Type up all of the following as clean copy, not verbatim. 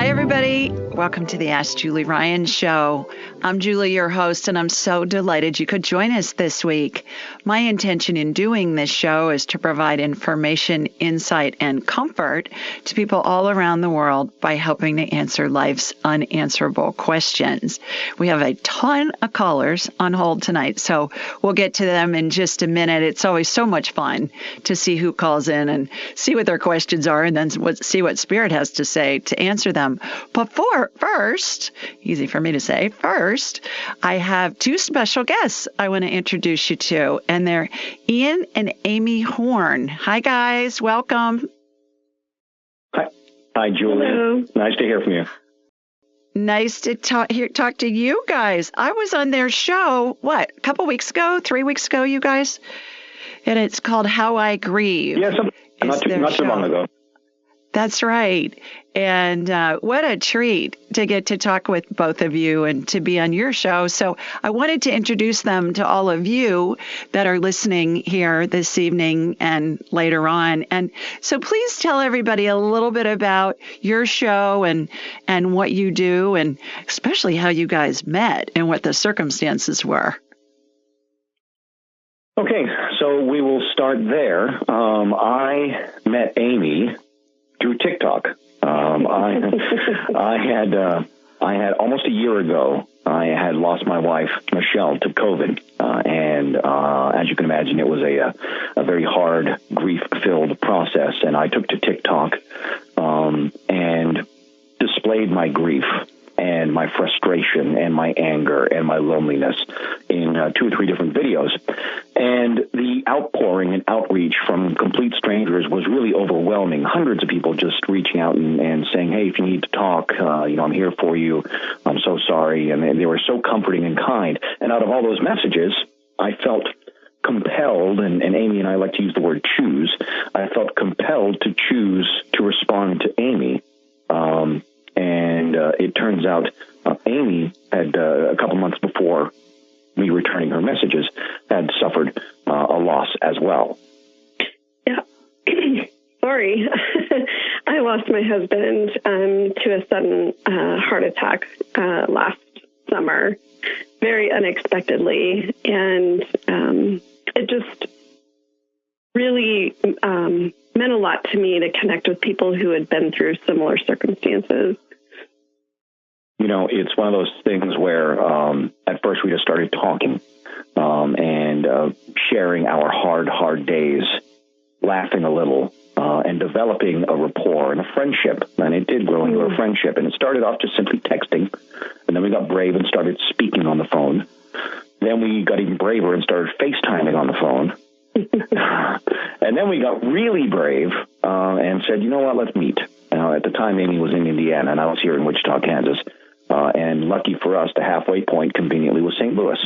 Hi, everybody. Welcome to the Ask Julie Ryan Show. I'm Julie, your host, and I'm so delighted you could join us this week. My intention in doing this show is to provide information, insight, and comfort to people all around the world by helping to answer life's unanswerable questions. We have a ton of callers on hold tonight, so we'll get to them in just a minute. It's always so much fun to see who calls in and see what their questions are and then see what Spirit has to say to answer them. But first, easy for me to say, first, I have two special guests I want to introduce you to, and they're Ian and Amy Horne. Hi, guys. Welcome. Hi, Julie. Hello. Nice to hear from you. Nice to talk to you guys. I was on their show, a couple weeks ago, 3 weeks ago, you guys? And it's called How I Grieve. Yes, not too long ago. That's right. And what a treat to get to talk with both of you and to be on your show. So I wanted to introduce them to all of you that are listening here this evening and later on. And so please tell everybody a little bit about your show and what you do, and especially how you guys met and what the circumstances were. Okay, so we will start there. I met Amy through TikTok. I had almost a year ago, I had lost my wife, Michelle, to COVID. And as you can imagine, it was a very hard, grief-filled process. And I took to TikTok and displayed my grief and my frustration and my anger and my loneliness in 2 or 3 different videos. And the outpouring and outreach from complete strangers was really overwhelming. Hundreds of people just reaching out and saying, hey, if you need to talk, I'm here for you. I'm so sorry. And they were so comforting and kind. And out of all those messages, I felt compelled, and Amy and I like to use the word choose, I felt compelled to choose to respond to Amy. It turns out Amy had, a couple months before me returning her messages, had suffered a loss as well. Yeah. Sorry. I lost my husband to a sudden heart attack last summer, very unexpectedly. And it just really meant a lot to me to connect with people who had been through similar circumstances. It's one of those things where at first we just started talking and sharing our hard days, laughing a little, and developing a rapport and a friendship. And it did grow into a friendship. And it started off just simply texting. And then we got brave and started speaking on the phone. Then we got even braver and started FaceTiming on the phone. And then we got really brave and said, you know what, let's meet. At the time, Amy was in Indiana, and I was here in Wichita, Kansas. And lucky for us, the halfway point conveniently was St. Louis.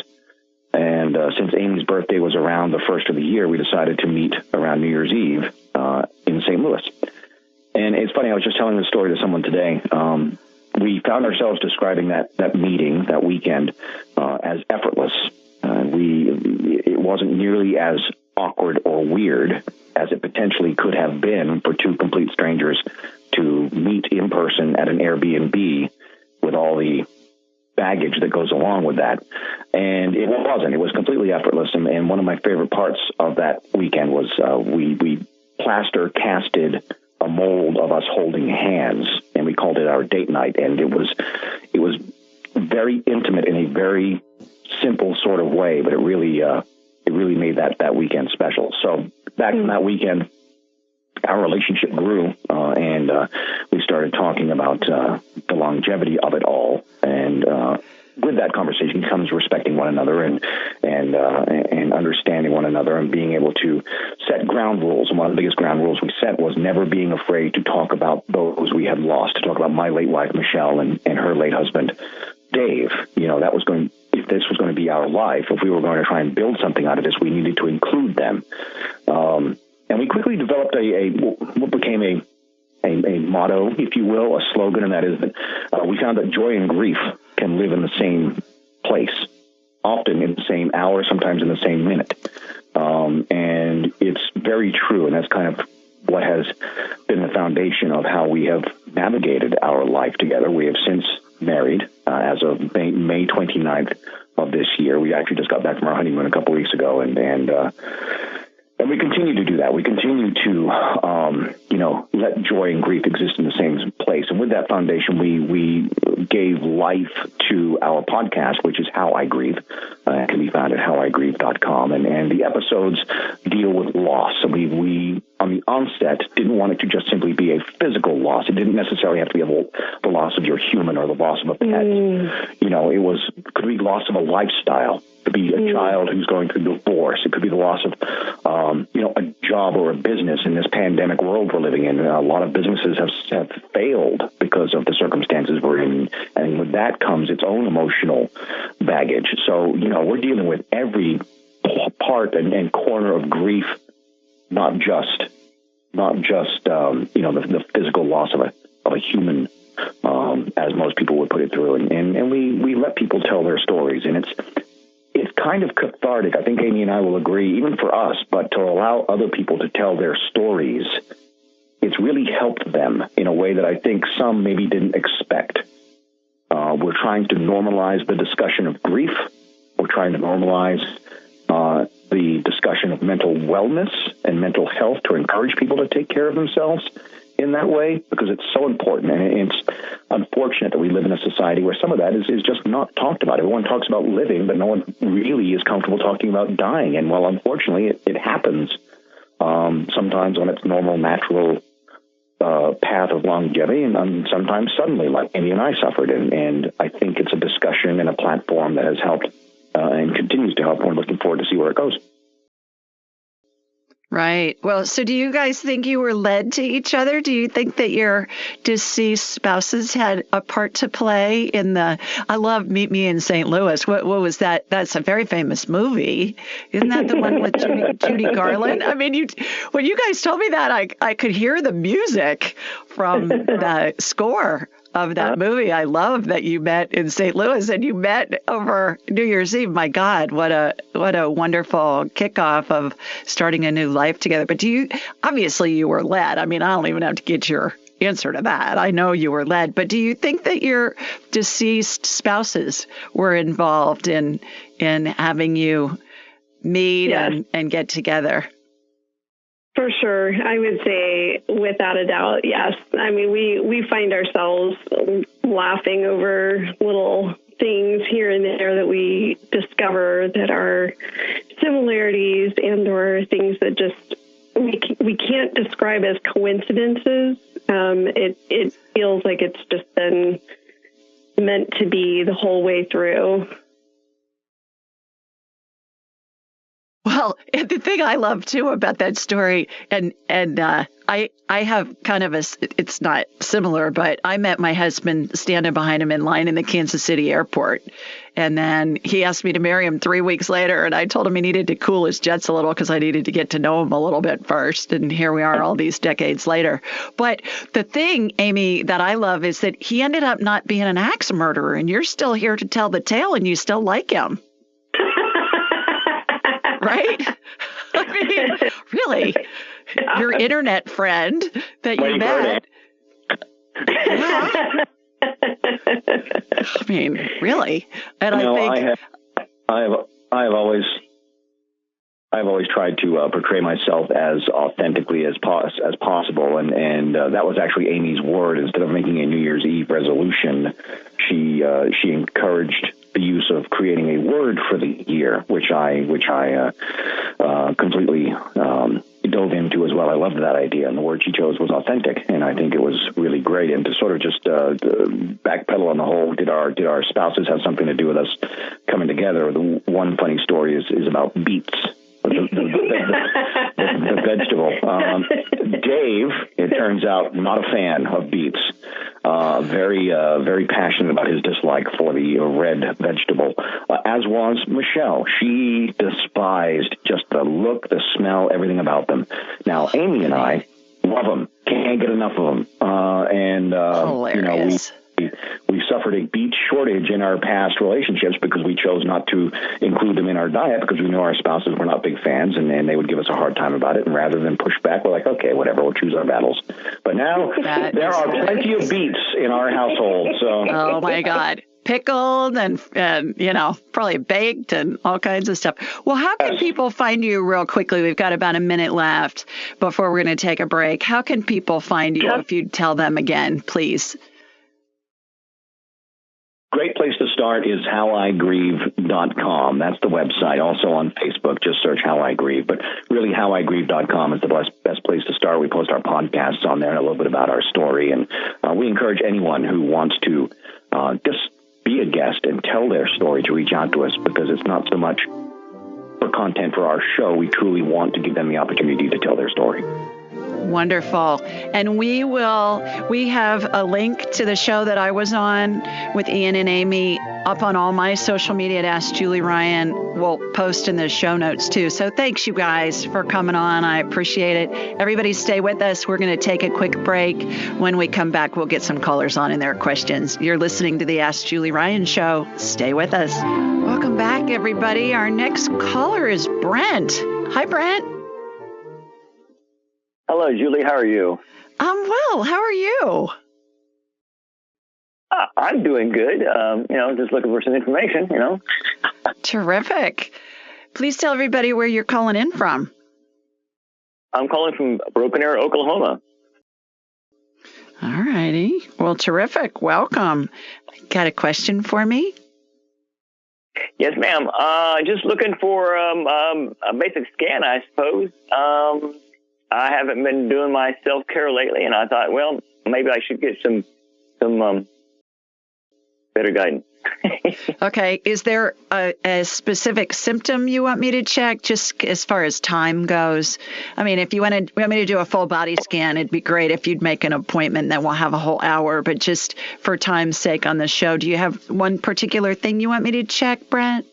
And since Amy's birthday was around the first of the year, we decided to meet around New Year's Eve in St. Louis. And it's funny, I was just telling the story to someone today. We found ourselves describing that meeting, that weekend, as effortless. It wasn't nearly as awkward or weird as it potentially could have been for 2 complete strangers to meet in person at an Airbnb with all the baggage that goes along with that. And it wasn't. It was completely effortless. And one of my favorite parts of that weekend was we plaster casted a mold of us holding hands, and we called it our date night. And it was very intimate in a very simple sort of way, but it really made that weekend special. So back from that weekend, our relationship grew, and we started talking about the longevity of it all. And with that conversation comes respecting one another and understanding one another and being able to set ground rules. And one of the biggest ground rules we set was never being afraid to talk about those we had lost, to talk about my late wife, Michelle, and her late husband, Dave. If this was going to be our life, if we were going to try and build something out of this, we needed to include them. And we quickly developed what became a motto, if you will, a slogan, and that is that we found that joy and grief can live in the same place, often in the same hour, sometimes in the same minute. And it's very true, and that's kind of what has been the foundation of how we have navigated our life together. We have since married as of May 29th of this year. We actually just got back from our honeymoon a couple weeks ago, and we continue to do that. We continue to, let joy and grief exist in the same place. And with that foundation, we gave life to our podcast, which is How I Grieve. It can be found at howigrieve.com. And the episodes deal with loss. So we, on the onset, didn't want it to just simply be a physical loss. It didn't necessarily have to be the loss of your human or the loss of a pet. It could be loss of a lifestyle. It could be a child who's going through divorce. It could be the loss of, a job or a business in this pandemic world we're living in. A lot of businesses have failed because of the circumstances we're in. And with that comes its own emotional baggage. So, we're dealing with every part and corner of grief, not just the physical loss of a human, as most people would put it through. And we let people tell their stories, and it's kind of cathartic. I think Amy and I will agree, even for us, but to allow other people to tell their stories, it's really helped them in a way that I think some maybe didn't expect. We're trying to normalize the discussion of grief. We're trying to normalize the discussion of mental wellness and mental health to encourage people to take care of themselves in that way, because it's so important. And it's unfortunate that we live in a society where some of that is just not talked about. Everyone talks about living, but no one really is comfortable talking about dying. And well, unfortunately, it happens sometimes on its normal, natural path of longevity, and sometimes suddenly, like Amy and I suffered. And I think it's a discussion and a platform that has helped and continues to help. We're looking forward to see where it goes. Right. Well, so do you guys think you were led to each other? Do you think that your deceased spouses had a part to play in I love Meet Me in St. Louis. What was that? That's a very famous movie. Isn't that the one with Judy Garland? I mean, when you guys told me that, I could hear the music from the score of that movie. I love that you met in St. Louis and you met over New Year's Eve. My God, what a wonderful kickoff of starting a new life together. But obviously you were led. I mean, I don't even have to get your answer to that. I know you were led, but do you think that your deceased spouses were involved in having you meet and get together? For sure. I would say without a doubt, yes. I mean, we find ourselves laughing over little things here and there that we discover that are similarities and or things that just we can't describe as coincidences. It feels like it's just been meant to be the whole way through. Well, the thing I love too about that story, and I have kind of it's not similar, but I met my husband standing behind him in line in the Kansas City airport. And then he asked me to marry him 3 weeks later. And I told him he needed to cool his jets a little because I needed to get to know him a little bit first. And here we are all these decades later. But the thing, Amy, that I love is that he ended up not being an axe murderer. And you're still here to tell the tale and you still like him. Right? I mean, really, your internet friend that you met. Yeah. I mean, really. And I think I've always tried to portray myself as authentically as possible, and that was actually Amy's word. Instead of making a New Year's Eve resolution, she encouraged the use of creating a word for the year, which I completely dove into as well. I loved that idea, and the word she chose was authentic, and I think it was really great. And to sort of just backpedal on the whole, did our spouses have something to do with us coming together? The one funny story is about beets. The vegetable. Dave, it turns out, not a fan of beets. Very passionate about his dislike for the red vegetable, as was Michelle. She despised just the look, the smell, everything about them. Now, Amy and I love them, can't get enough of them, and hilarious. We suffered a beet shortage in our past relationships because we chose not to include them in our diet because we knew our spouses were not big fans and they would give us a hard time about it. And rather than push back, we're like, okay, whatever, we'll choose our battles. But now there are plenty of beets in our household. So, oh my God. Pickled and probably baked and all kinds of stuff. Well, how can people find you real quickly? We've got about a minute left before we're going to take a break. How can people find you if you tell them again, please? Great place to start is howigrieve.com. That's the website. Also on Facebook, just search How I Grieve. But really, howigrieve.com is the best place to start. We post our podcasts on there and a little bit about our story. And we encourage anyone who wants to just be a guest and tell their story to reach out to us, because it's not so much for content for our show. We truly want to give them the opportunity to tell their story. Wonderful. And we have a link to the show that I was on with Ian and Amy up on all my social media at Ask Julie Ryan. We'll post in the show notes too. So thanks you guys for coming on. I appreciate it. Everybody stay with us. We're going to take a quick break. When we come back, we'll get some callers on and their questions. You're listening to the Ask Julie Ryan show. Stay with us. Welcome back, everybody. Our next caller is Brent. Hi, Brent. Hello, Julie. How are you? I'm well. How are you? I'm doing good. Just looking for some information, Terrific. Please tell everybody where you're calling in from. I'm calling from Broken Arrow, Oklahoma. All righty. Well, terrific. Welcome. Got a question for me? Yes, ma'am. Just looking for a basic scan, I suppose. I haven't been doing my self-care lately, and I thought, well, maybe I should get some better guidance. Okay. Is there a specific symptom you want me to check, just as far as time goes? I mean, if you want me to do a full body scan, it'd be great if you'd make an appointment, then we'll have a whole hour. But just for time's sake on the show, do you have one particular thing you want me to check, Brent?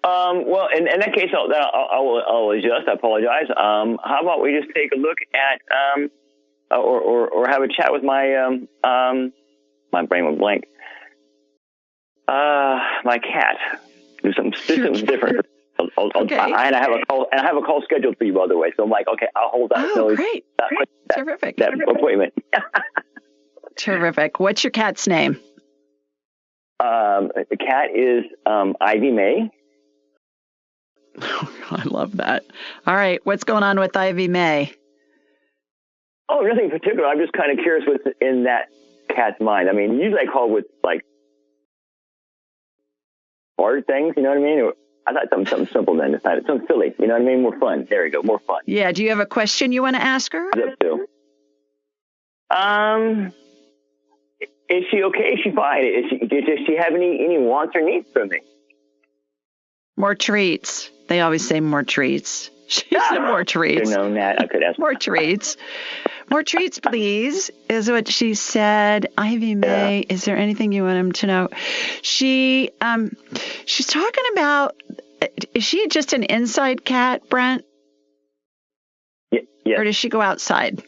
Well, in that case, I'll adjust. I apologize. How about we just take a look at, or have a chat with my brain went blank. My cat. Do something different. Okay. I have a call scheduled for you, by the way. So I'm like, okay, I'll hold that. Oh, great. Terrific. That appointment. Terrific. What's your cat's name? The cat is Ivy May. Oh, I love that. All right. What's going on with Ivy May? Oh, nothing in particular. I'm just kind of curious what's in that cat's mind. I mean, usually I call with like hard things, you know what I mean? Or I thought something simple then. Something silly, you know what I mean? More fun. There we go. More fun. Yeah. Do you have a question you want to ask her? That too. Is she okay? Is she fine? Does she have any wants or needs from me? More treats. They always say more treats. She said more treats. I could have known that. I could ask. More treats. More treats, please, is what she said. Ivy May, is there anything you want him to know? She's talking about, is she just an inside cat, Brent? Yes. Or does she go outside?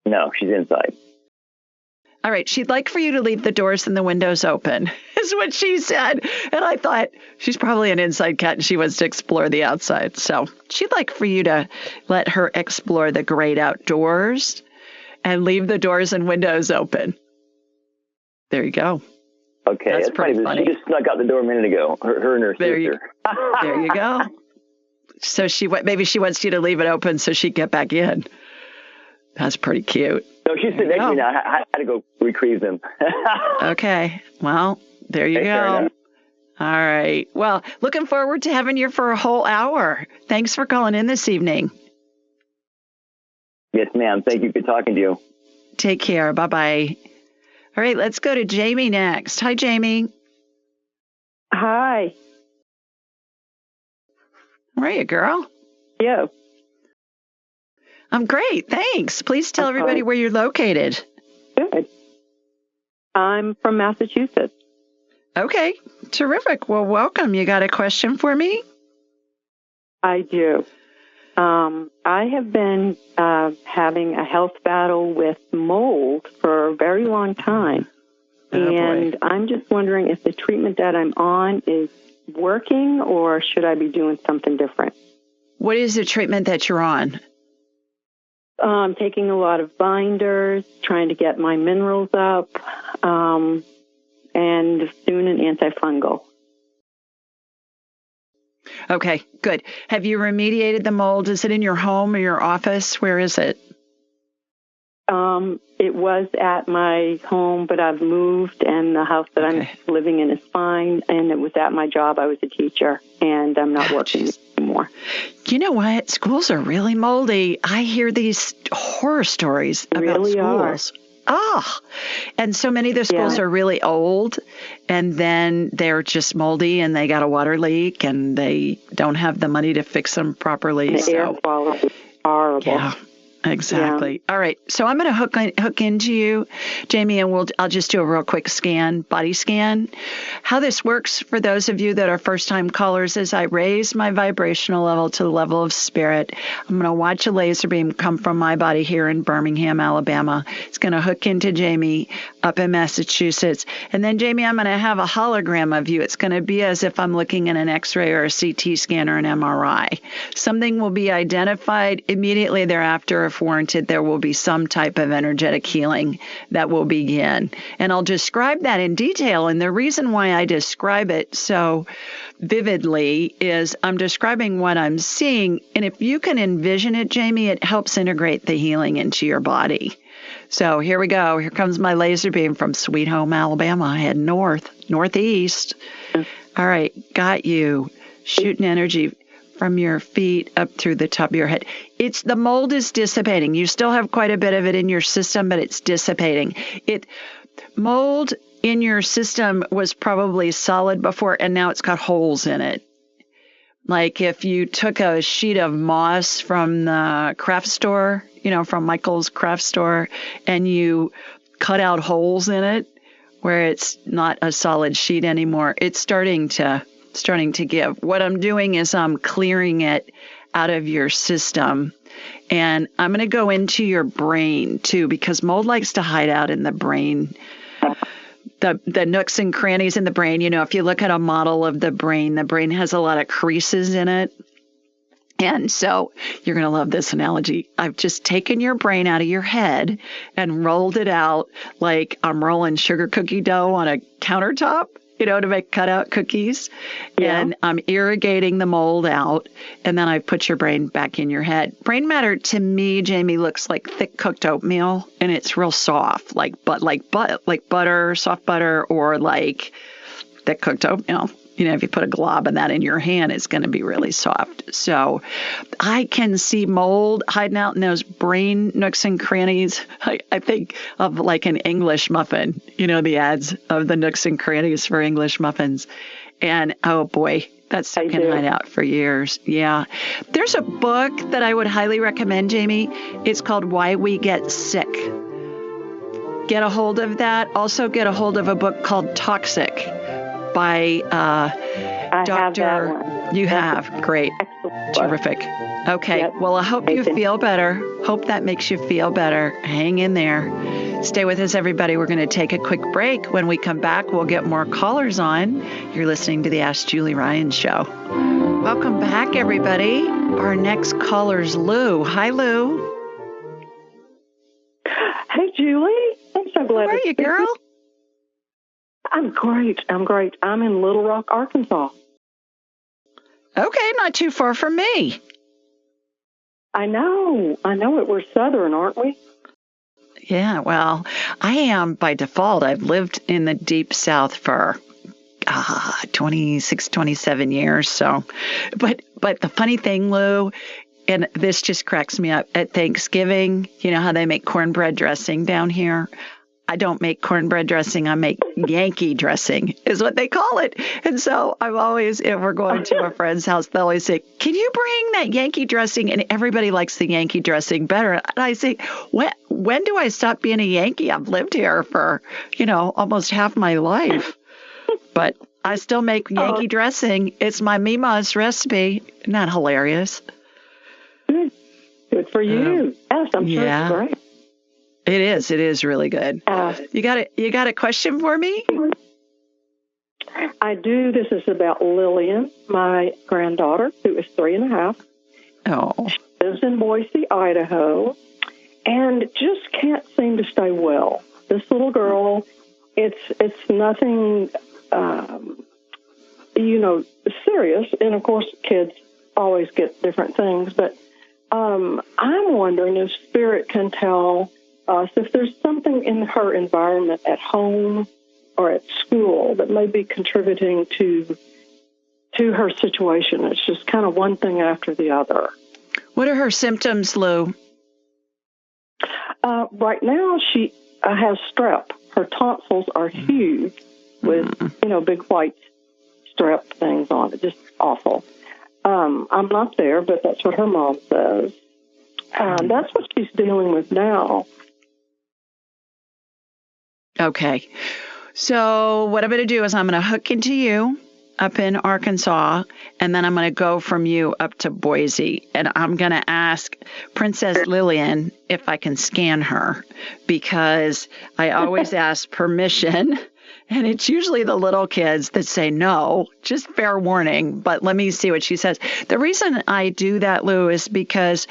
No, she's inside. All right. She'd like for you to leave the doors and the windows open, is what she said. And I thought, she's probably an inside cat and she wants to explore the outside. So she'd like for you to let her explore the great outdoors and leave the doors and windows open. There you go. Okay. That's pretty funny. She just snuck out the door a minute ago. Her and her sister. There you go. So maybe she wants you to leave it open so she'd get back in. That's pretty cute. No, she's sitting next to me now. I had to go retrieve them. Okay. Well, there you go. All right. Well, looking forward to having you for a whole hour. Thanks for calling in this evening. Yes, ma'am. Thank you for talking to you. Take care. Bye-bye. All right. Let's go to Jamie next. Hi, Jamie. Hi. How are you, girl? Yeah. I'm great. Thanks. Please tell everybody where you're located. Good. I'm from Massachusetts. Okay. Terrific. Well, welcome. You got a question for me? I do. I have been having a health battle with mold for a very long time. And I'm just wondering if the treatment that I'm on is working or should I be doing something different? What is the treatment that you're on? I'm taking a lot of binders, trying to get my minerals up, and soon an antifungal. Okay, good. Have you remediated the mold? Is it in your home or your office? Where is it? It was at my home, but I've moved, and the house that I'm living in is fine. And it was at my job. I was a teacher, and I'm not working anymore. You know what? Schools are really moldy. I hear these horror stories about schools. Oh, and so many of the schools are really old, and then they're just moldy, and they got a water leak, and they don't have the money to fix them properly. The air quality is horrible. Yeah. Exactly. Yeah. All right. So I'm going to hook into you, Jamie, and I'll just do a real quick body scan. How this works for those of you that are first-time callers is I raise my vibrational level to the level of spirit. I'm going to watch a laser beam come from my body here in Birmingham, Alabama. It's going to hook into Jamie up in Massachusetts. And then, Jamie, I'm going to have a hologram of you. It's going to be as if I'm looking at an X-ray or a CT scan or an MRI. Something will be identified immediately thereafter. If warranted, there will be some type of energetic healing that will begin. And I'll describe that in detail. And the reason why I describe it so vividly is I'm describing what I'm seeing. And if you can envision it, Jamie, it helps integrate the healing into your body. So here we go. Here comes my laser beam from Sweet Home, Alabama. I head northeast. All right. Got you. Shooting energy from your feet up through the top of your head. The mold is dissipating. You still have quite a bit of it in your system, but it's dissipating. Mold in your system was probably solid before, and now it's got holes in it. Like if you took a sheet of moss from the craft store, from Michael's craft store, and you cut out holes in it where it's not a solid sheet anymore, it's starting to give. What I'm doing is I'm clearing it out of your system. And I'm going to go into your brain, too, because mold likes to hide out in the brain. The nooks and crannies in the brain. If you look at a model of the brain has a lot of creases in it. And so you're going to love this analogy. I've just taken your brain out of your head and rolled it out like I'm rolling sugar cookie dough on a countertop. To make cutout cookies. Yeah. And I'm irrigating the mold out. And then I put your brain back in your head. Brain matter to me, Jamie, looks like thick cooked oatmeal. And it's real soft, like butter, soft butter, or like thick cooked oatmeal. If you put a glob of that in your hand, it's going to be really soft. So I can see mold hiding out in those brain nooks and crannies. I think of like an English muffin, the ads of the nooks and crannies for English muffins. And, oh, boy, that's can hide out for years. Yeah. There's a book that I would highly recommend, Jamie. It's called Why We Get Sick. Get a hold of that. Also get a hold of a book called Toxic by Dr. You have. Great. Excellent. Terrific. Okay. Yep. Well, I hope you feel better. Hope that makes you feel better. Hang in there. Stay with us, everybody. We're going to take a quick break. When we come back, we'll get more callers on. You're listening to the Ask Julie Ryan Show. Welcome back, everybody. Our next caller's Lou. Hi, Lou. Hey, Julie. I'm so glad. How are you, girl? I'm great. I'm in Little Rock, Arkansas. Okay, not too far from me. I know it. We're Southern, aren't we? Yeah, well, I am by default. I've lived in the deep South for 26, 27 years. So, but the funny thing, Lou, and this just cracks me up, at Thanksgiving, you know how they make cornbread dressing down here? I don't make cornbread dressing. I make Yankee dressing is what they call it. And so I'm always, if we're going to a friend's house, they'll always say, can you bring that Yankee dressing? And everybody likes the Yankee dressing better. And I say, when do I stop being a Yankee? I've lived here for, almost half my life. But I still make Yankee dressing. It's my Mima's recipe. Isn't that hilarious? Good for you. Yes, I'm sure yeah. it's great. It is. It is really good. You got a question for me? I do. This is about Lillian, my granddaughter, who is 3.5. Oh. She lives in Boise, Idaho, and just can't seem to stay well. This little girl, it's nothing, serious. And, of course, kids always get different things. But I'm wondering if Spirit can tell us if there's something in her environment at home or at school that may be contributing to her situation. It's just kind of one thing after the other. What are her symptoms, Lou? Right now, she has strep. Her tonsils are huge with, big white strep things on it. Just awful. I'm not there, but that's what her mom says. That's what she's dealing with now. Okay. So what I'm going to do is I'm going to hook into you up in Arkansas, and then I'm going to go from you up to Boise, and I'm going to ask Princess Lillian if I can scan her, because I always ask permission, and it's usually the little kids that say no, just fair warning, but let me see what she says. The reason I do that, Lou, is because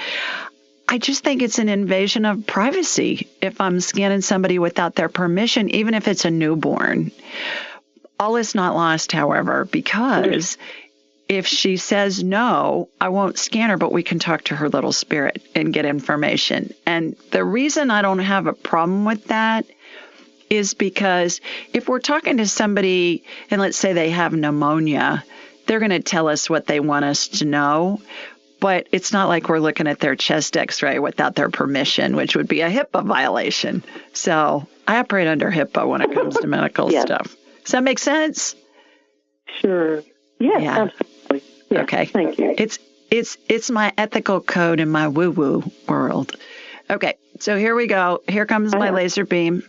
I just think it's an invasion of privacy if I'm scanning somebody without their permission, even if it's a newborn. All is not lost, however, because if she says no, I won't scan her, but we can talk to her little spirit and get information. And the reason I don't have a problem with that is because if we're talking to somebody and let's say they have pneumonia, they're going to tell us what they want us to know. But it's not like we're looking at their chest x-ray without their permission, which would be a HIPAA violation. So I operate under HIPAA when it comes to medical stuff. Does that make sense? Sure. Yes, yeah. Absolutely. Yes, okay. Thank you. It's my ethical code in my woo-woo world. Okay, so here we go. Here comes my laser beam.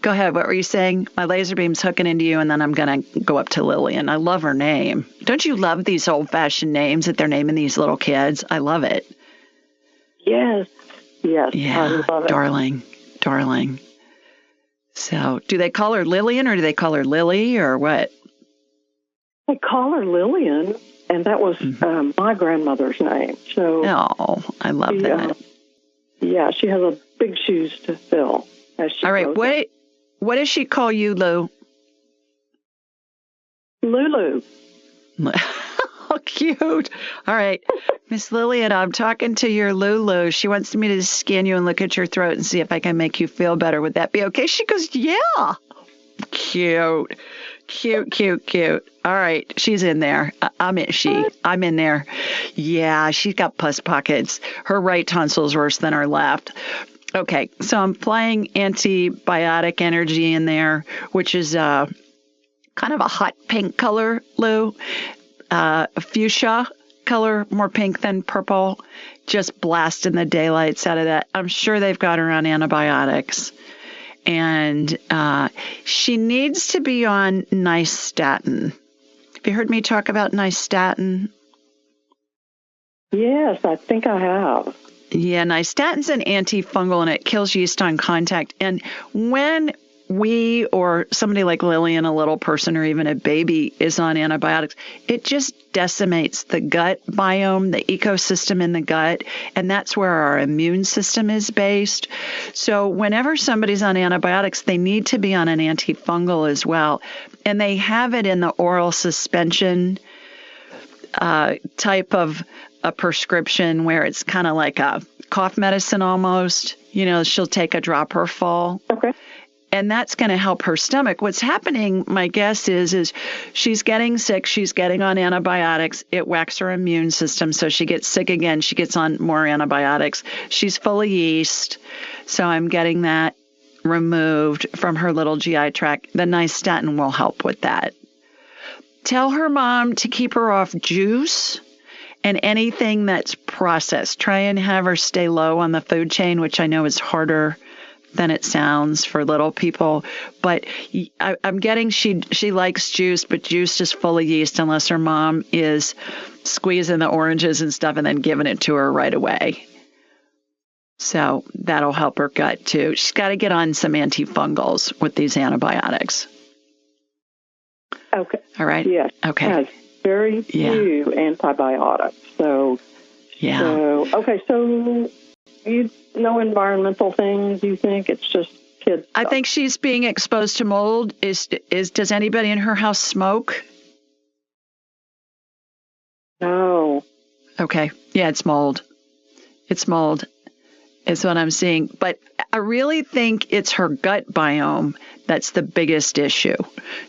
Go ahead. What were you saying? My laser beam's hooking into you, and then I'm going to go up to Lillian. I love her name. Don't you love these old-fashioned names that they're naming these little kids? I love it. Yes. Yeah, I love it. Darling. So, do they call her Lillian or do they call her Lily or what? They call her Lillian, and that was my grandmother's name. So, I love that. Yeah, she has a big shoes to fill. All right, what does she call you, Lou? Lulu. Oh, cute. All right, Miss Lillian, I'm talking to your Lulu. She wants me to scan you and look at your throat and see if I can make you feel better. Would that be okay? She goes, yeah. Cute. All right, she's in there. I'm in there. Yeah, she's got pus pockets. Her right tonsil's worse than her left. Okay, so I'm applying antibiotic energy in there, which is kind of a hot pink color, Lou. A fuchsia color, more pink than purple, just blasting the daylights out of that. I'm sure they've got her on antibiotics. And she needs to be on nystatin. Have you heard me talk about nystatin? Yes, I think I have. Yeah, nystatin's an antifungal, and it kills yeast on contact. And when we or somebody like Lillian, a little person or even a baby, is on antibiotics, it just decimates the gut biome, the ecosystem in the gut, and that's where our immune system is based. So whenever somebody's on antibiotics, they need to be on an antifungal as well. And they have it in the oral suspension type of a prescription where it's kind of like a cough medicine almost. She'll take a drop or full. Okay. And that's going to help her stomach. What's happening, my guess is she's getting sick. She's getting on antibiotics. It whacks her immune system. So she gets sick again. She gets on more antibiotics. She's full of yeast. So I'm getting that removed from her little GI tract. The nystatin will help with that. Tell her mom to keep her off juice and anything that's processed. Try and have her stay low on the food chain, which I know is harder than it sounds for little people. But I'm getting she likes juice, but juice is full of yeast unless her mom is squeezing the oranges and stuff and then giving it to her right away. So that'll help her gut too. She's got to get on some antifungals with these antibiotics. Okay. All right. Yes. Okay. Has very few antibiotics. So, yeah. So you know environmental things, you think it's just kids stuff? I think she's being exposed to mold. Does anybody in her house smoke? No. Okay. Yeah, it's mold. It's mold. Is what I'm seeing. But I really think it's her gut biome that's the biggest issue.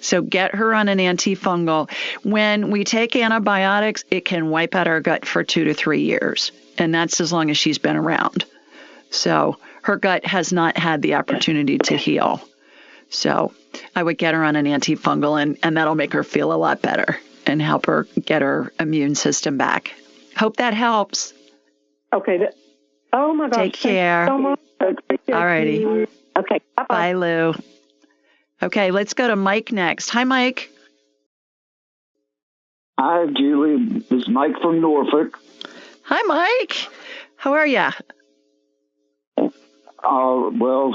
So get her on an antifungal. When we take antibiotics, it can wipe out our gut for 2 to 3 years. And that's as long as she's been around. So her gut has not had the opportunity to heal. So I would get her on an antifungal, and that'll make her feel a lot better and help her get her immune system back. Hope that helps. Okay. Oh, my gosh. Take care. So much. All righty. Okay. Bye-bye. Bye, Lou. Okay, let's go to Mike next. Hi, Mike. Hi, Julie. This is Mike from Norfolk. Hi, Mike. How are you? Well,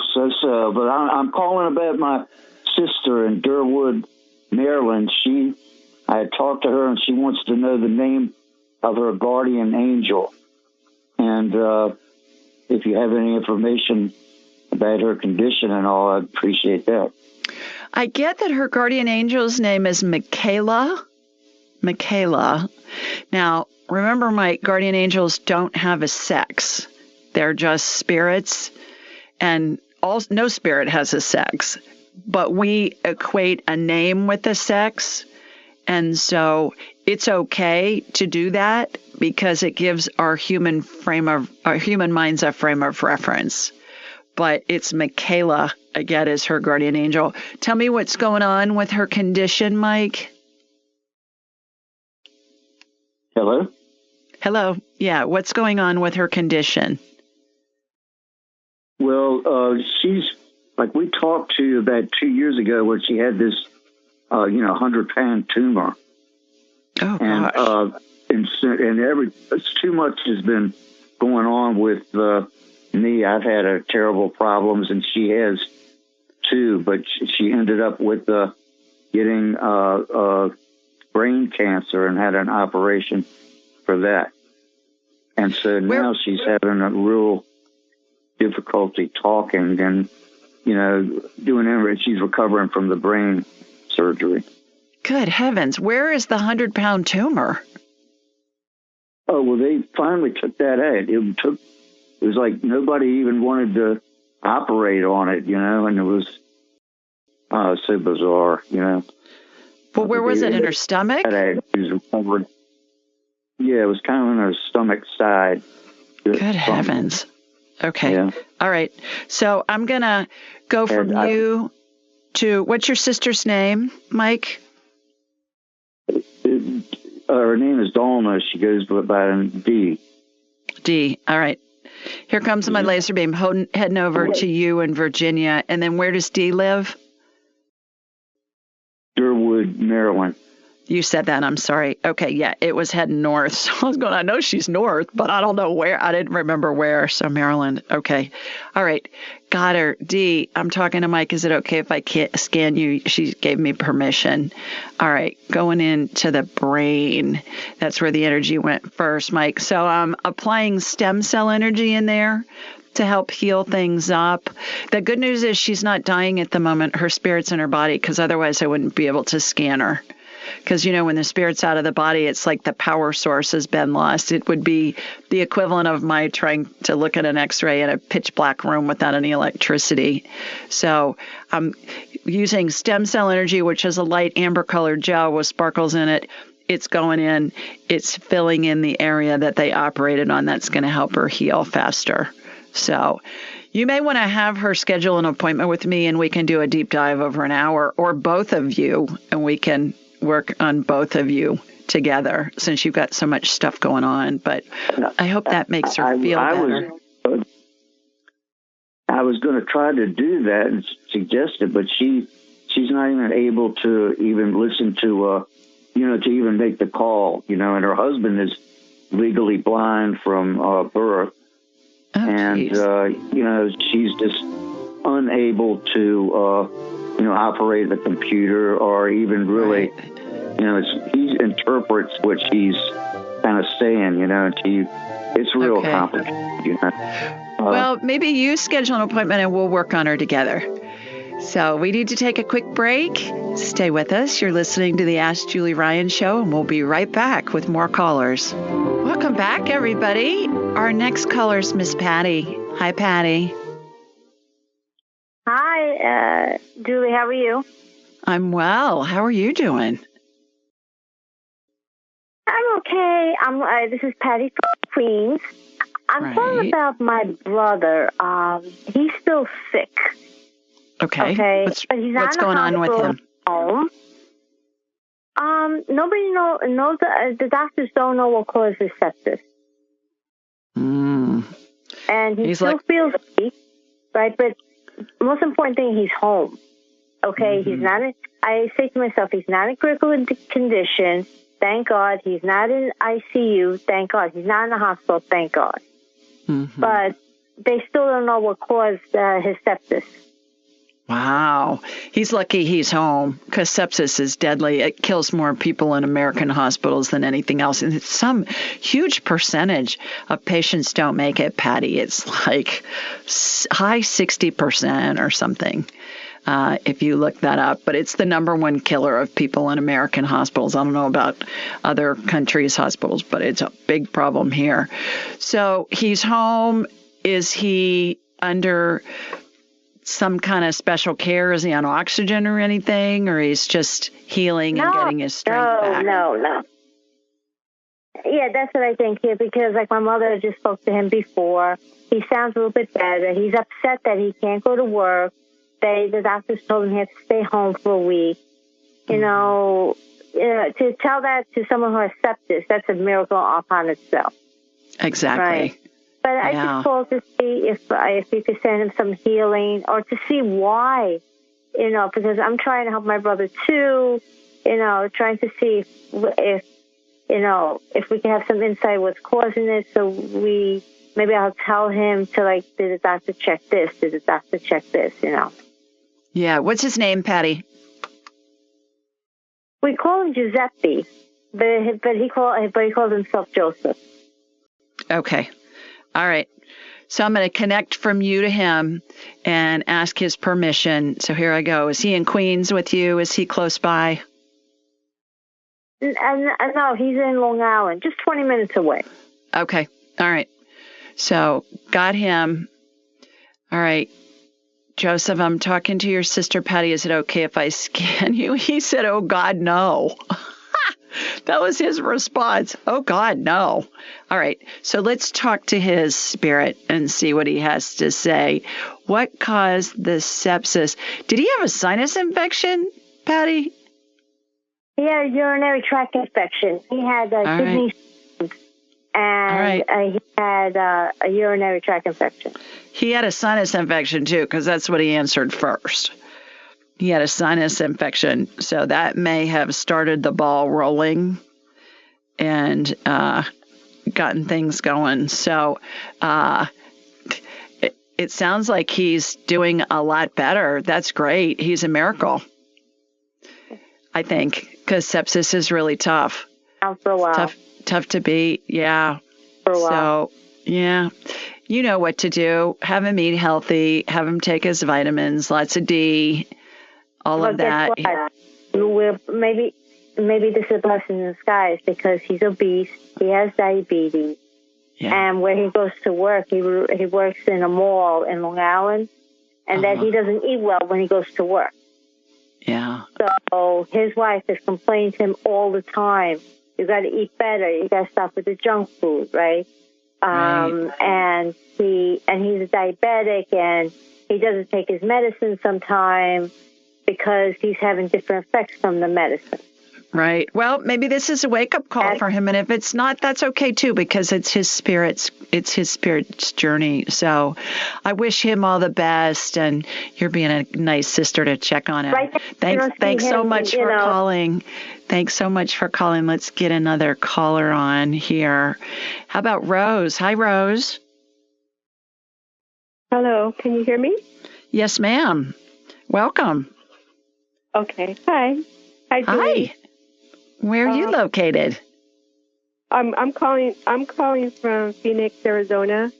but I'm calling about my sister in Durwood, Maryland. I had talked to her, and she wants to know the name of her guardian angel. And if you have any information about her condition and all, I'd appreciate that. I get that her guardian angel's name is Michaela. Michaela. Now, remember, Mike, guardian angels don't have a sex. They're just spirits, and no spirit has a sex. But we equate a name with a sex, and so it's okay to do that because it gives our human minds a frame of reference. But it's Michaela, again, is her guardian angel. Tell me what's going on with her condition, Mike. Hello? Hello. Yeah, what's going on with her condition? Well, she's, like we talked to about 2 years ago where she had this, 100-pound tumor. Oh, gosh. And too much has been going on with me. I've had terrible problems, and she has too. But she ended up with getting brain cancer and had an operation for that. And so now she's having a real difficulty talking and, doing everything. She's recovering from the brain surgery. Good heavens. Where is the 100-pound tumor? Oh, well, they finally took that out. It was like nobody even wanted to operate on it, and it was so bizarre, Well, where was it? In her stomach? She was recovered. Yeah, it was kind of in her stomach side. Good heavens. Okay. Yeah. All right. So I'm going to go from you to, what's your sister's name, Mike? Her name is Dalma. She goes by D. D. All right. Here comes my laser beam heading over to you in Virginia. And then where does D live? Durwood, Maryland. You said that. I'm sorry. Okay. Yeah. It was heading north. So I was going, I know she's north, but I don't know where. I didn't remember where. So Maryland. Okay. All right. Got her. D, I'm talking to Mike. Is it okay if I can't scan you? She gave me permission. All right. Going into the brain. That's where the energy went first, Mike. So I'm applying stem cell energy in there to help heal things up. The good news is she's not dying at the moment. Her spirit's in her body, because otherwise I wouldn't be able to scan her. Because, when the spirit's out of the body, it's like the power source has been lost. It would be the equivalent of my trying to look at an X-ray in a pitch black room without any electricity. So I'm using stem cell energy, which is a light amber colored gel with sparkles in it. It's going in. It's filling in the area that they operated on. That's going to help her heal faster. So you may want to have her schedule an appointment with me, and we can do a deep dive over an hour, or both of you, and we can work on both of you together, since you've got so much stuff going on. But I hope that makes her feel better. I was going to try to do that and suggest it, but she's not even able to even listen to, to even make the call, and her husband is legally blind from birth. and she's just unable to operate the computer or even really, he interprets what she's kind of saying, and it's real complicated, Well, maybe you schedule an appointment and we'll work on her together. So we need to take a quick break. Stay with us. You're listening to the Ask Julie Ryan Show, and we'll be right back with more callers. Welcome back, everybody. Our next caller is Miss Patty. Hi, Patty. Hi, Julie. How are you? I'm well. How are you doing? I'm okay. This is Patty from Queens. I'm calling about my brother. He's still sick. Okay. But he's what's going on with him? Home. Nobody knows. The doctors don't know what causes sepsis. And he still feels weak, right? But most important thing, he's home. Okay, he's not. I say to myself, he's not in critical condition. Thank God. He's not in ICU. Thank God. He's not in the hospital. Thank God. But they still don't know what caused his sepsis. Wow. He's lucky he's home because sepsis is deadly. It kills more people in American hospitals than anything else. And some huge percentage of patients don't make it, Patty. It's like high 60% or something. If you look that up, but it's the number one killer of people in American hospitals. I don't know about other countries' hospitals, but it's a big problem here. So he's home. Is he under some kind of special care? Is he on oxygen or anything, or he's just healing and getting his strength back? No. Yeah, that's what I think here, because like my mother just spoke to him before. He sounds a little bit better. He's upset that he can't go to work. The doctors told him he had to stay home for a week. To tell that to someone who has sepsis, that's a miracle upon itself. Exactly. Right. But I just called to see if you could send him some healing, or to see why, because I'm trying to help my brother too, trying to see if we can have some insight what's causing it. So maybe I'll tell him to did the doctor check this? Did the doctor check this? Yeah. What's his name, Patty? We call him Giuseppe, but he calls himself Joseph. Okay. All right. So I'm going to connect from you to him and ask his permission. So here I go. Is he in Queens with you? Is he close by? No, he's in Long Island, just 20 minutes away. Okay. All right. So got him. All right. Joseph, I'm talking to your sister, Patty. Is it okay if I scan you? He said, oh, God, no. That was his response. Oh, God, no. All right. So let's talk to his spirit and see what he has to say. What caused the sepsis? Did he have a sinus infection, Patty? He had a urinary tract infection. He had kidney stones, and he had a urinary tract infection. He had a sinus infection, too, because that's what he answered first. He had a sinus infection, so that may have started the ball rolling and gotten things going. So it sounds like he's doing a lot better. That's great. He's a miracle, I think, because sepsis is really tough. For a while. Tough to beat, yeah. For a while. So, yeah. You know what to do. Have him eat healthy. Have him take his vitamins, lots of D. All of that. Maybe this is a blessing in disguise, because he's obese. He has diabetes, and where he goes to work, he works in a mall in Long Island, and that he doesn't eat well when he goes to work. Yeah. So his wife has complained to him all the time. You got to eat better. You got to stop with the junk food, right? And he's a diabetic, and he doesn't take his medicine sometimes, because he's having different effects from the medicine. Right. Well, maybe this is a wake-up call for him, and if it's not, that's okay too, because it's his spirit's journey. So I wish him all the best, and you're being a nice sister to check on him. Right. Thanks so much for calling. Thanks so much for calling. Let's get another caller on here. How about Rose? Hi, Rose. Hello, can you hear me? Yes, ma'am. Welcome. Okay. Hi. Hi, Julie. Hi. Where are you located? I'm calling from Phoenix, Arizona.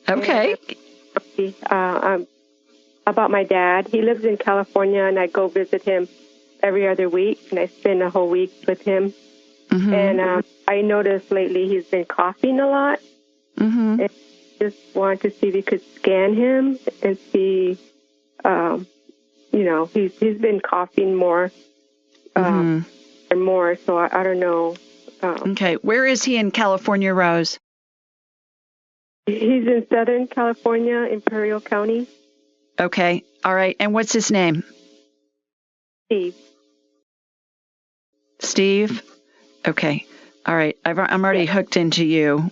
Okay. About my dad. He lives in California, and I go visit him every other week, and I spend a whole week with him. Mm-hmm. And I noticed lately he's been coughing a lot. Mm-hmm. And just wanted to see if you could scan him and see, he's been coughing more and more, so I don't know. Okay. Where is he in California, Rose? He's in Southern California, Imperial County. Okay. All right. And what's his name? Steve. Steve? Okay. All right. I'm already hooked into you.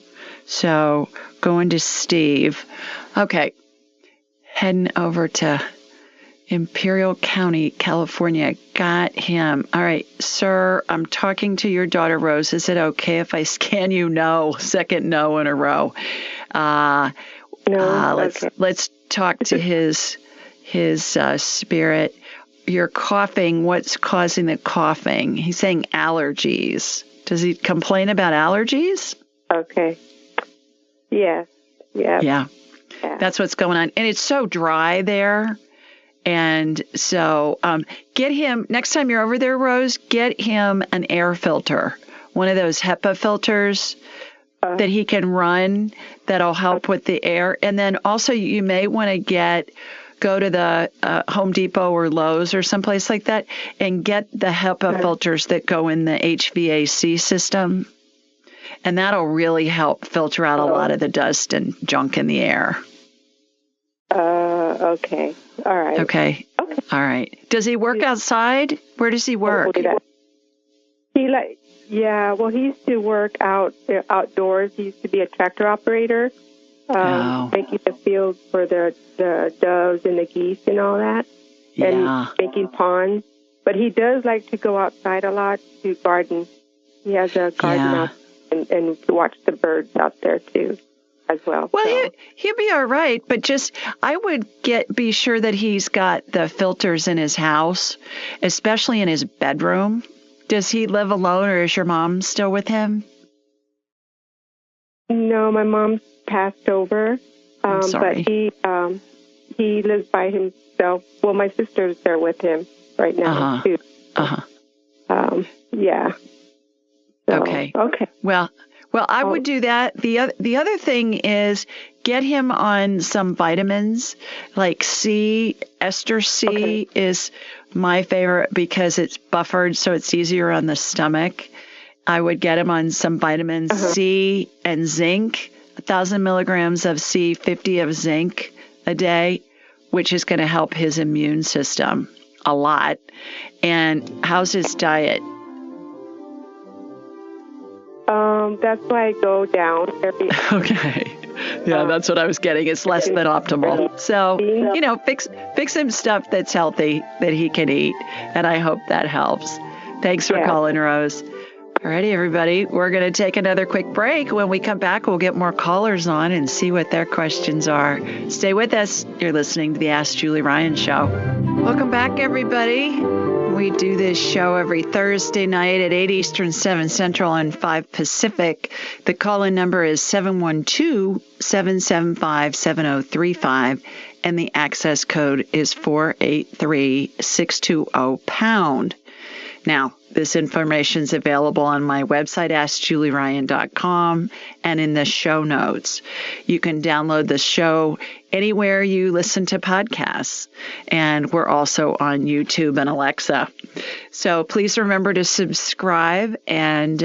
So going to Steve. Okay. Heading over to Imperial County, California. Got him. All right, sir, I'm talking to your daughter, Rose. Is it okay if I scan you? No. Second no in a row. Let's talk to his spirit. You're coughing. What's causing the coughing? He's saying allergies. Does he complain about allergies? Okay. Yes. Yeah. That's what's going on. And it's so dry there. And so get him, next time you're over there, Rose, get him an air filter, one of those HEPA filters that he can run that'll help with the air. And then also you may want to go to the Home Depot or Lowe's or someplace like that and get the HEPA filters that go in the HVAC system. And that'll really help filter out a lot of the dust and junk in the air. Okay. All right. Okay. All right. Does he work outside? Where does he work? He used to work outdoors. He used to be a tractor operator, making the fields for the doves and the geese and all that, and making ponds. But he does like to go outside a lot to garden. He has a garden out and to watch the birds out there too. As well. Well, he'll be all right, but I would be sure that he's got the filters in his house, especially in his bedroom. Does he live alone, or is your mom still with him? No, my mom passed over. I'm sorry. But he lives by himself. Well, my sister's there with him right now too. Yeah. So, okay. Okay. Well, I would do that. The other thing is get him on some vitamins like C. Ester C is my favorite because it's buffered, so it's easier on the stomach. I would get him on some vitamins C and zinc, 1,000 milligrams of C, 50 of zinc a day, which is going to help his immune system a lot. And how's his diet? That's why I go down every. Okay. Yeah, that's what I was getting. It's less than optimal. So, fix him stuff that's healthy that he can eat. And I hope that helps. Thanks for calling, Rose. All righty, everybody. We're going to take another quick break. When we come back, we'll get more callers on and see what their questions are. Stay with us. You're listening to the Ask Julie Ryan Show. Welcome back, everybody. We do this show every Thursday night at 8 Eastern, 7 Central, and 5 Pacific. The call-in number is 712-775-7035, and the access code is 483-620-pound. Now, this information is available on my website, AskJulieRyan.com, and in the show notes. You can download the show anywhere you listen to podcasts, and we're also on YouTube and Alexa. So please remember to subscribe and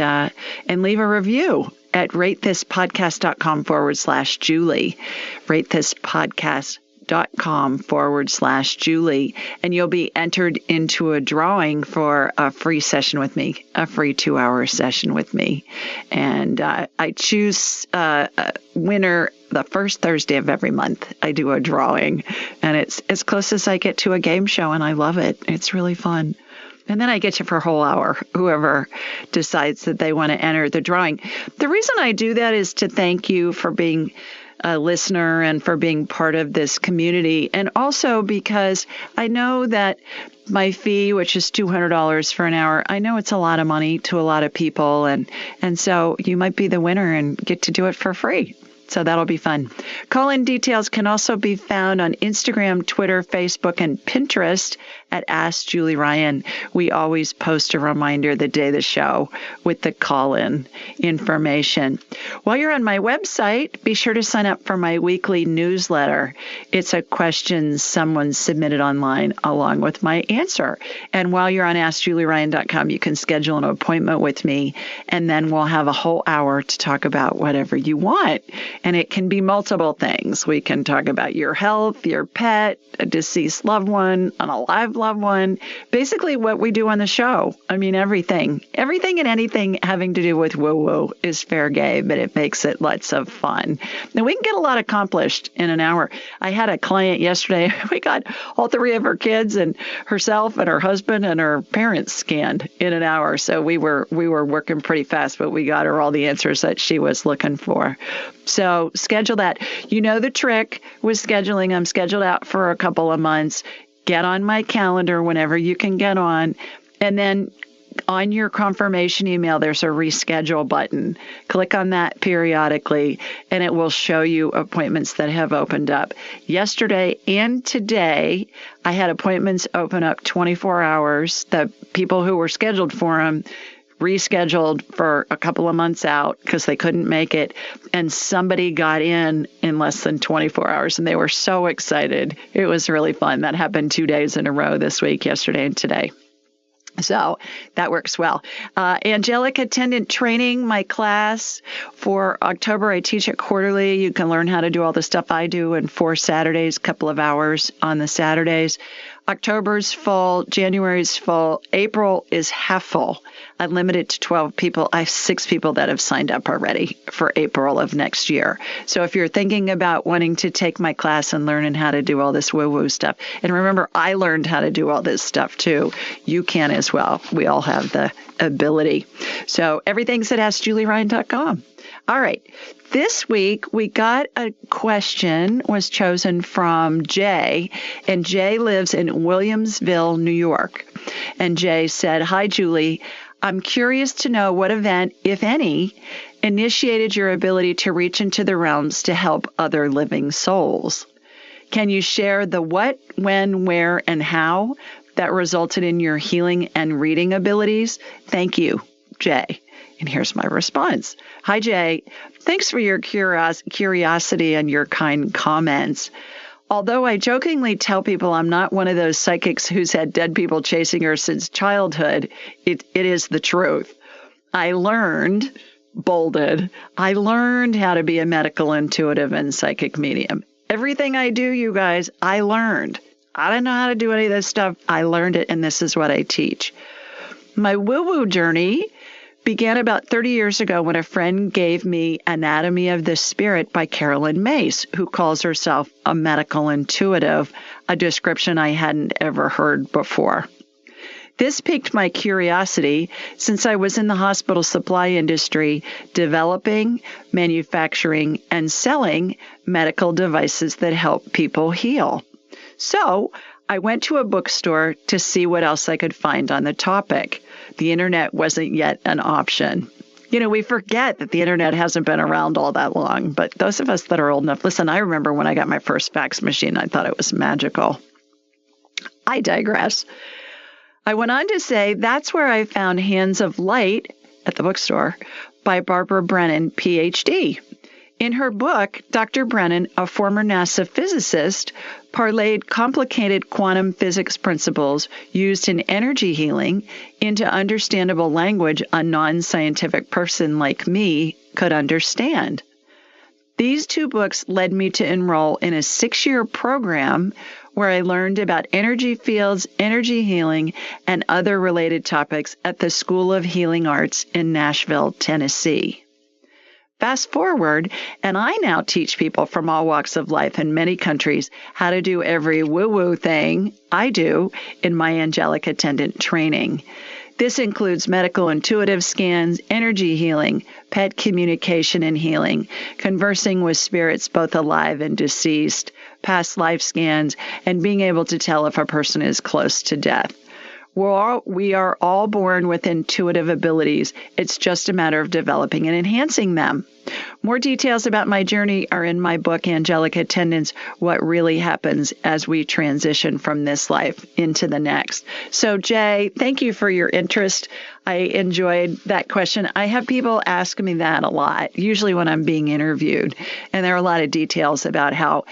leave a review at ratethispodcast.com/Julie. ratethispodcast.com/Julie, and you'll be entered into a drawing for a free session with me, a free 2-hour session with me. And I choose a winner the first Thursday of every month. I do a drawing, and it's as close as I get to a game show, and I love it. It's really fun. And then I get you for a whole hour, whoever decides that they want to enter the drawing. The reason I do that is to thank you for being a listener and for being part of this community. And also because I know that my fee, which is $200 for an hour, I know it's a lot of money to a lot of people. And so you might be the winner and get to do it for free. So that'll be fun. Call-in details can also be found on Instagram, Twitter, Facebook, and Pinterest at Ask Julie Ryan. We always post a reminder the day of the show with the call-in information. While you're on my website, be sure to sign up for my weekly newsletter. It's a question someone submitted online along with my answer. And while you're on AskJulieRyan.com, you can schedule an appointment with me, and then we'll have a whole hour to talk about whatever you want. And it can be multiple things. We can talk about your health, your pet, a deceased loved one, an alive loved one, basically what we do on the show. I mean, everything and anything having to do with woo-woo is fair game, but it makes it lots of fun. Now, we can get a lot accomplished in an hour. I had a client yesterday. We got all three of her kids and herself and her husband and her parents scanned in an hour. So we were working pretty fast, but we got her all the answers that she was looking for. So schedule that. You know the trick with scheduling. I'm scheduled out for a couple of months. Get on my calendar whenever you can get on. And then on your confirmation email, there's a reschedule button. Click on that periodically, and it will show you appointments that have opened up. Yesterday and today, I had appointments open up 24 hours. The people who were scheduled for them rescheduled for a couple of months out because they couldn't make it. And somebody got in less than 24 hours, and they were so excited. It was really fun. That happened 2 days in a row this week, yesterday and today. So that works well. Angelic Attendant Training, my class for October. I teach it quarterly. You can learn how to do all the stuff I do in 4 Saturdays, couple of hours on the Saturdays. October's full, January's full, April is half full. I limited to 12 people. I have 6 people that have signed up already for April of next year. So if you're thinking about wanting to take my class and learning how to do all this woo-woo stuff, and remember, I learned how to do all this stuff too. You can as well. We all have the ability. So everything's at AskJulieRyan.com. All right. This week, we got a question was chosen from Jay, and Jay lives in Williamsville, New York. And Jay said, "Hi, Julie. I'm curious to know what event, if any, initiated your ability to reach into the realms to help other living souls. Can you share the what, when, where, and how that resulted in your healing and reading abilities? Thank you, Jay." And here's my response. Hi, Jay. Thanks for your curiosity and your kind comments. Although I jokingly tell people I'm not one of those psychics who's had dead people chasing her since childhood, it is the truth. I learned how to be a medical intuitive and psychic medium. Everything I do, you guys, I learned. I didn't know how to do any of this stuff. I learned it, and this is what I teach. My woo-woo journey began about 30 years ago when a friend gave me Anatomy of the Spirit by Carolyn Mace, who calls herself a medical intuitive, a description I hadn't ever heard before. This piqued my curiosity since I was in the hospital supply industry developing, manufacturing, and selling medical devices that help people heal. So I went to a bookstore to see what else I could find on the topic. The internet wasn't yet an option. You know, we forget that the internet hasn't been around all that long, but those of us that are old enough, listen, I remember when I got my first fax machine, I thought it was magical. I digress. I went on to say that's where I found Hands of Light at the bookstore by Barbara Brennan, PhD. In her book, Dr. Brennan, a former NASA physicist, parlayed complicated quantum physics principles used in energy healing into understandable language a non-scientific person like me could understand. These 2 books led me to enroll in a 6-year program where I learned about energy fields, energy healing, and other related topics at the School of Healing Arts in Nashville, Tennessee. Fast forward, and I now teach people from all walks of life in many countries how to do every woo-woo thing I do in my angelic attendant training. This includes medical intuitive scans, energy healing, pet communication and healing, conversing with spirits both alive and deceased, past life scans, and being able to tell if a person is close to death. We are all born with intuitive abilities. It's just a matter of developing and enhancing them. More details about my journey are in my book, Angelic Attendants, What Really Happens as We Transition from This Life into the Next. So, Jay, thank you for your interest. I enjoyed that question. I have people ask me that a lot, usually when I'm being interviewed. And there are a lot of details about how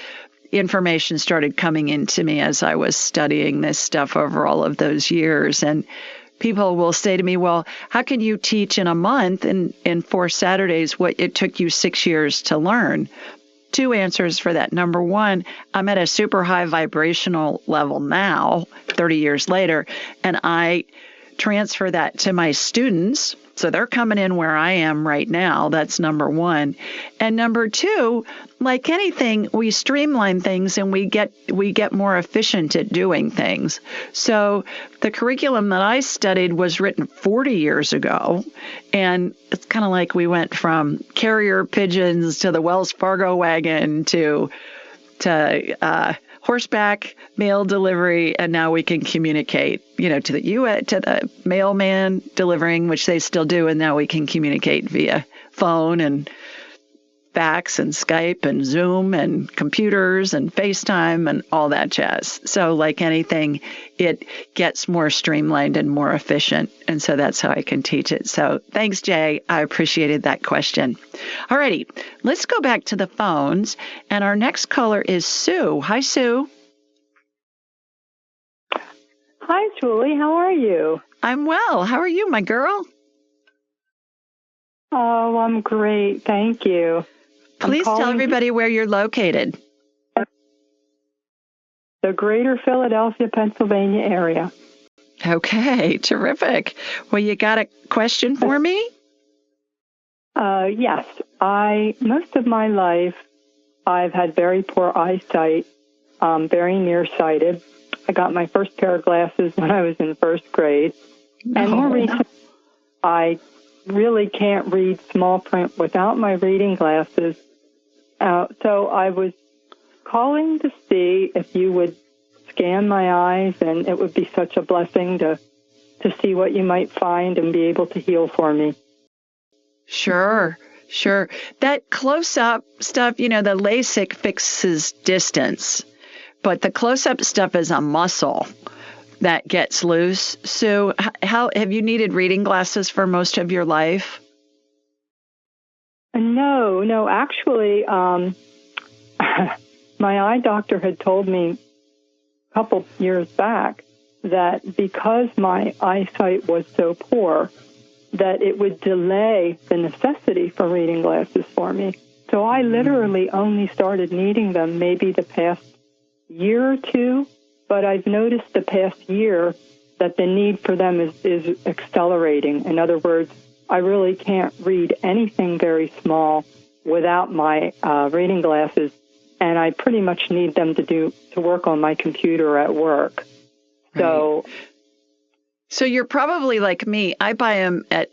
information started coming into me as I was studying this stuff over all of those years. And people will say to me, well, how can you teach in a month and in 4 Saturdays what it took you 6 years to learn? 2 answers for that. Number one, I'm at a super high vibrational level now, 30 years later, and I transfer that to my students. So they're coming in where I am right now. That's number one. And number two, like anything, we streamline things and we get more efficient at doing things. So the curriculum that I studied was written 40 years ago. And it's kind of like we went from carrier pigeons to the Wells Fargo wagon to horseback mail delivery, and now we can communicate, to the mailman delivering, which they still do, and now we can communicate via phone and fax and Skype and Zoom and computers and FaceTime and all that jazz. So like anything, it gets more streamlined and more efficient, and so that's how I can teach it. So thanks, Jay. I appreciated that question. All righty, let's go back to the phones, and our next caller is Sue. Hi, Sue. Hi, Julie. How are you? I'm well. How are you, my girl? Oh, I'm great. Thank you. Please tell everybody where you're located. The greater Philadelphia, Pennsylvania area. Okay, terrific. Well, you got a question for me? Yes. Most of my life, I've had very poor eyesight, very nearsighted. I got my first pair of glasses when I was in first grade. And more recently, I really can't read small print without my reading glasses. So I was calling to see if you would scan my eyes, and it would be such a blessing to see what you might find and be able to heal for me. Sure. That close-up stuff, the LASIK fixes distance, but the close-up stuff is a muscle that gets loose. So how have you needed reading glasses for most of your life? No, actually, my eye doctor had told me a couple years back that because my eyesight was so poor, that it would delay the necessity for reading glasses for me. So I literally only started needing them maybe the past year or two, but I've noticed the past year that the need for them is accelerating. In other words, I really can't read anything very small without my reading glasses, and I pretty much need them to work on my computer at work. Right. So you're probably like me. I buy them at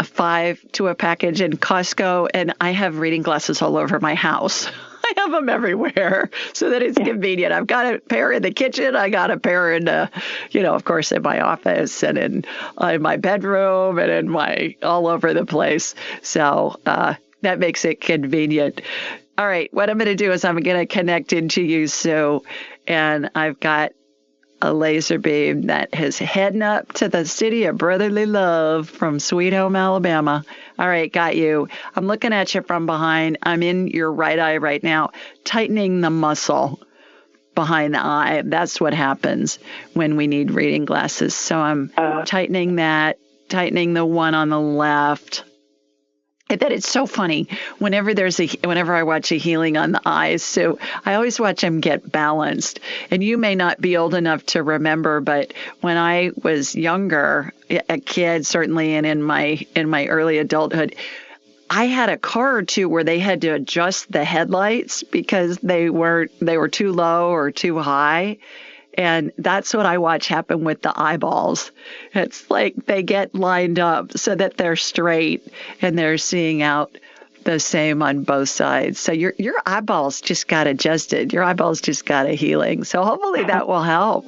5 to a package in Costco, and I have reading glasses all over my house. I have them everywhere so that it's convenient. I've got a pair in the kitchen. I got a pair in, of course, in my office and in my bedroom and in all over the place. So that makes it convenient. All right. What I'm going to do is I'm going to connect into you, Sue, and I've got a laser beam that is heading up to the city of brotherly love from Sweet Home, Alabama. All right, got you. I'm looking at you from behind. I'm in your right eye right now, tightening the muscle behind the eye. That's what happens when we need reading glasses. So I'm tightening tightening the one on the left. I bet it's so funny whenever I watch a healing on the eyes. So I always watch them get balanced. And you may not be old enough to remember, but when I was younger, a kid certainly, and in my early adulthood, I had a car or two where they had to adjust the headlights because they were too low or too high. And that's what I watch happen with the eyeballs. It's like they get lined up so that they're straight and they're seeing out the same on both sides. So your eyeballs just got adjusted. Your eyeballs just got a healing. So hopefully that will help.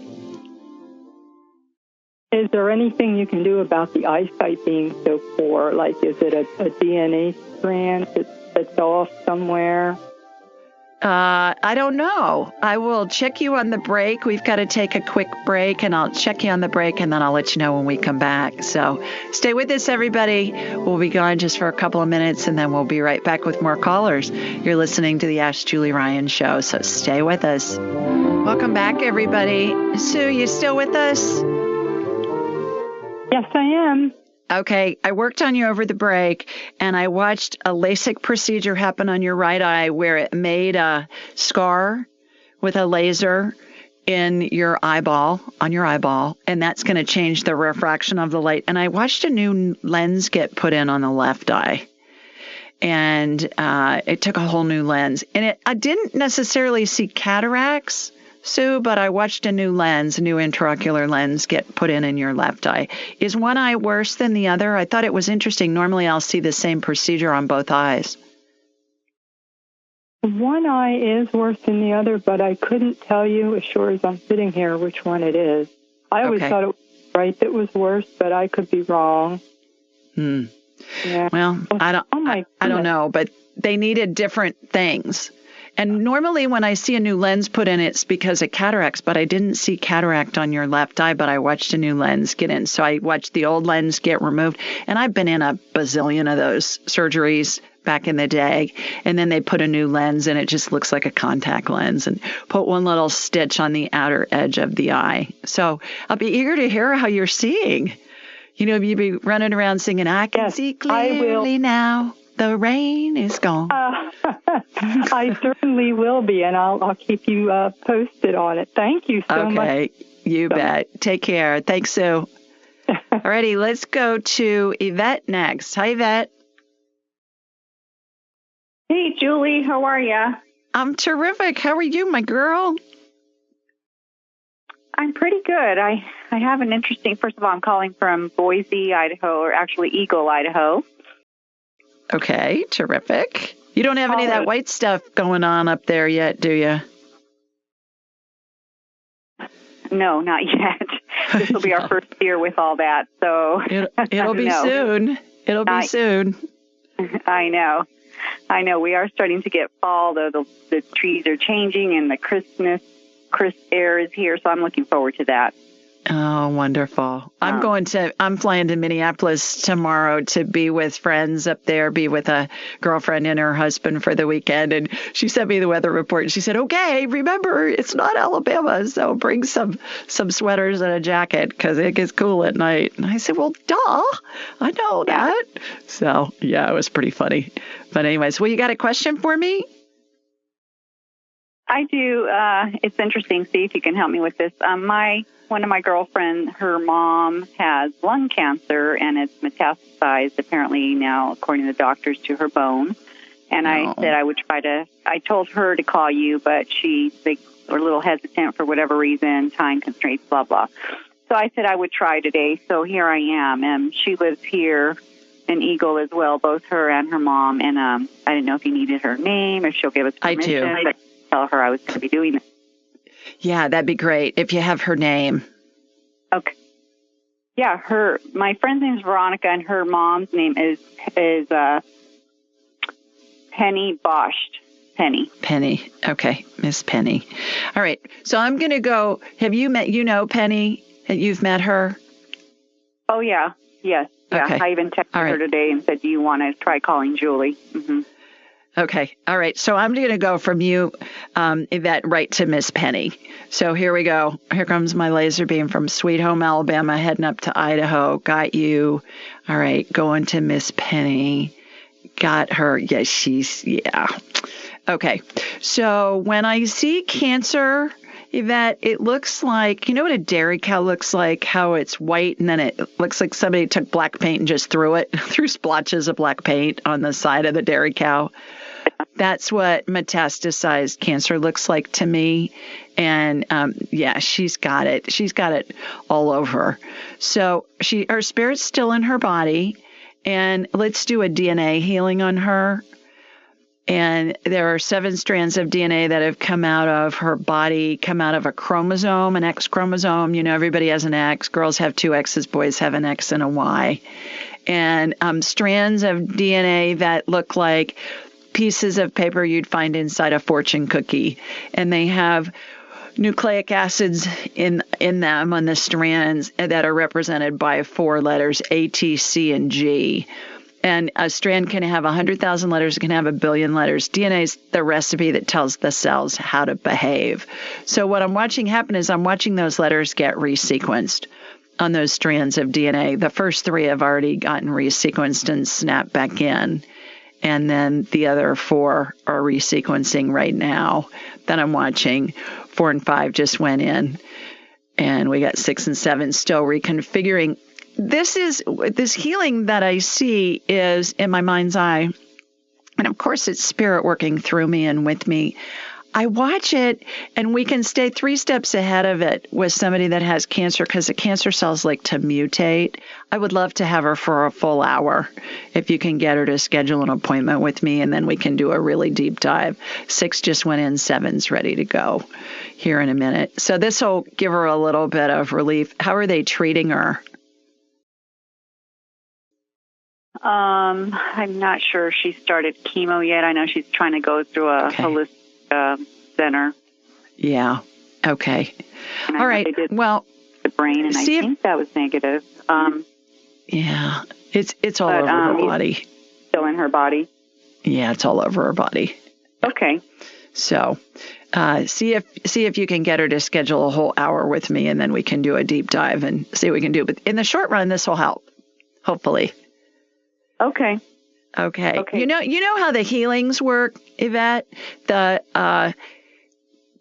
Is there anything you can do about the eyesight being so poor? Like, is it a DNA strand that's off somewhere? I don't know. I will check you on the break. We've got to take a quick break, and I'll check you on the break, and then I'll let you know when we come back. So stay with us, everybody. We'll be gone just for a couple of minutes, and then we'll be right back with more callers. You're listening to the Ask Julie Ryan Show, so stay with us. Welcome back, everybody. Sue, you still with us? Yes, I am. Okay, I worked on you over the break, and I watched a LASIK procedure happen on your right eye where it made a scar with a laser in your eyeball, on your eyeball, and that's going to change the refraction of the light. And I watched a new lens get put in on the left eye, and it took a whole new lens. And I didn't necessarily see cataracts, Sue, but I watched a new intraocular lens get put in your left eye. Is one eye worse than the other? I thought it was interesting. Normally I'll see the same procedure on both eyes. One eye is worse than the other, but I couldn't tell you, as sure as I'm sitting here, which one it is. I always thought it was right that was worse, but I could be wrong. Yeah. Well, I don't know, but they needed different things. And normally when I see a new lens put in, it's because of cataracts, but I didn't see cataract on your left eye, but I watched a new lens get in. So I watched the old lens get removed, and I've been in a bazillion of those surgeries back in the day. And then they put a new lens, and it just looks like a contact lens, and put one little stitch on the outer edge of the eye. So I'll be eager to hear how you're seeing. You know, you'd be running around singing, I can see clearly now. The rain is gone. I certainly will be, and I'll keep you posted on it. Thank you so much. Okay, you bet. Take care. Thanks, Sue. All righty, let's go to Yvette next. Hi, Yvette. Hey, Julie. How are you? I'm terrific. How are you, my girl? I'm pretty good. I have an interesting, first of all, I'm calling from Boise, Idaho, or actually Eagle, Idaho. Okay, terrific. You don't have any of that white stuff going on up there yet, do you? No, not yet. This will be our first year with all that, so it'll be soon. It'll be soon. I know. We are starting to get fall, though the trees are changing and the crisp air is here, so I'm looking forward to that. Oh, wonderful. I'm flying to Minneapolis tomorrow to be with friends up there, be with a girlfriend and her husband for the weekend. And she sent me the weather report and she said, okay, remember, it's not Alabama. So bring some sweaters and a jacket because it gets cool at night. And I said, well, duh, I know that. So yeah, it was pretty funny. But anyways, well, you got a question for me? I do. It's interesting. See if you can help me with this. One of my girlfriends, her mom has lung cancer, and it's metastasized apparently now, according to the doctors, to her bone. And I said I told her to call you, but they were a little hesitant for whatever reason, time constraints, blah, blah. So I said I would try today. So here I am. And she lives here in Eagle as well, both her and her mom. And I didn't know if you needed her name, if she'll give us permission. I do. But tell her I was going to be doing this. Yeah, that'd be great if you have her name. Okay. Yeah, my friend's name is Veronica, and her mom's name is Penny Boscht. Penny. Okay, Miss Penny. All right. So I'm going to go. Have you met? Penny? You've met her? Oh yeah. Yes. Yeah. Okay. I even texted her today and said, "Do you want to try calling Julie?" Mm-hmm. Okay. All right. So I'm going to go from you, Yvette, right to Miss Penny. So here we go. Here comes my laser beam from Sweet Home, Alabama, heading up to Idaho. Got you. All right. Going to Miss Penny. Got her. Yes, yeah. Okay. So when I see cancer, Yvette, it looks like, you know what a dairy cow looks like? How it's white and then it looks like somebody took black paint and just threw splotches of black paint on the side of the dairy cow. That's what metastasized cancer looks like to me. And she's got it. She's got it all over. So her spirit's still in her body. And let's do a DNA healing on her. And there are 7 strands of DNA that have come out of her body, come out of a chromosome, an X chromosome. You know, everybody has an X. Girls have 2 X's, boys have an X and a Y. And strands of DNA that look like pieces of paper you'd find inside a fortune cookie. And they have nucleic acids in them on the strands that are represented by 4 letters, A, T, C, and G. And a strand can have 100,000 letters, it can have 1 billion letters. DNA is the recipe that tells the cells how to behave. So what I'm watching happen is I'm watching those letters get resequenced on those strands of DNA. The first 3 have already gotten resequenced and snapped back in. And then the other 4 are resequencing right now that I'm watching. 4 and 5 just went in. And we got 6 and 7 still reconfiguring. This healing that I see is in my mind's eye. And of course, it's spirit working through me and with me. I watch it, and we can stay 3 steps ahead of it with somebody that has cancer, because the cancer cells like to mutate. I would love to have her for a full hour if you can get her to schedule an appointment with me, and then we can do a really deep dive. 6 just went in, 7's ready to go here in a minute. So this will give her a little bit of relief. How are they treating her? I'm not sure she started chemo yet. I know she's trying to go through a holistic center. Yeah. Okay. All right. Well, the brain, and I think that was negative. Yeah. It's all over her body. Still in her body. Yeah, it's all over her body. Okay. So, see if you can get her to schedule a whole hour with me, and then we can do a deep dive and see what we can do. But in the short run, this will help. Hopefully. Okay. You know how the healings work, Yvette? The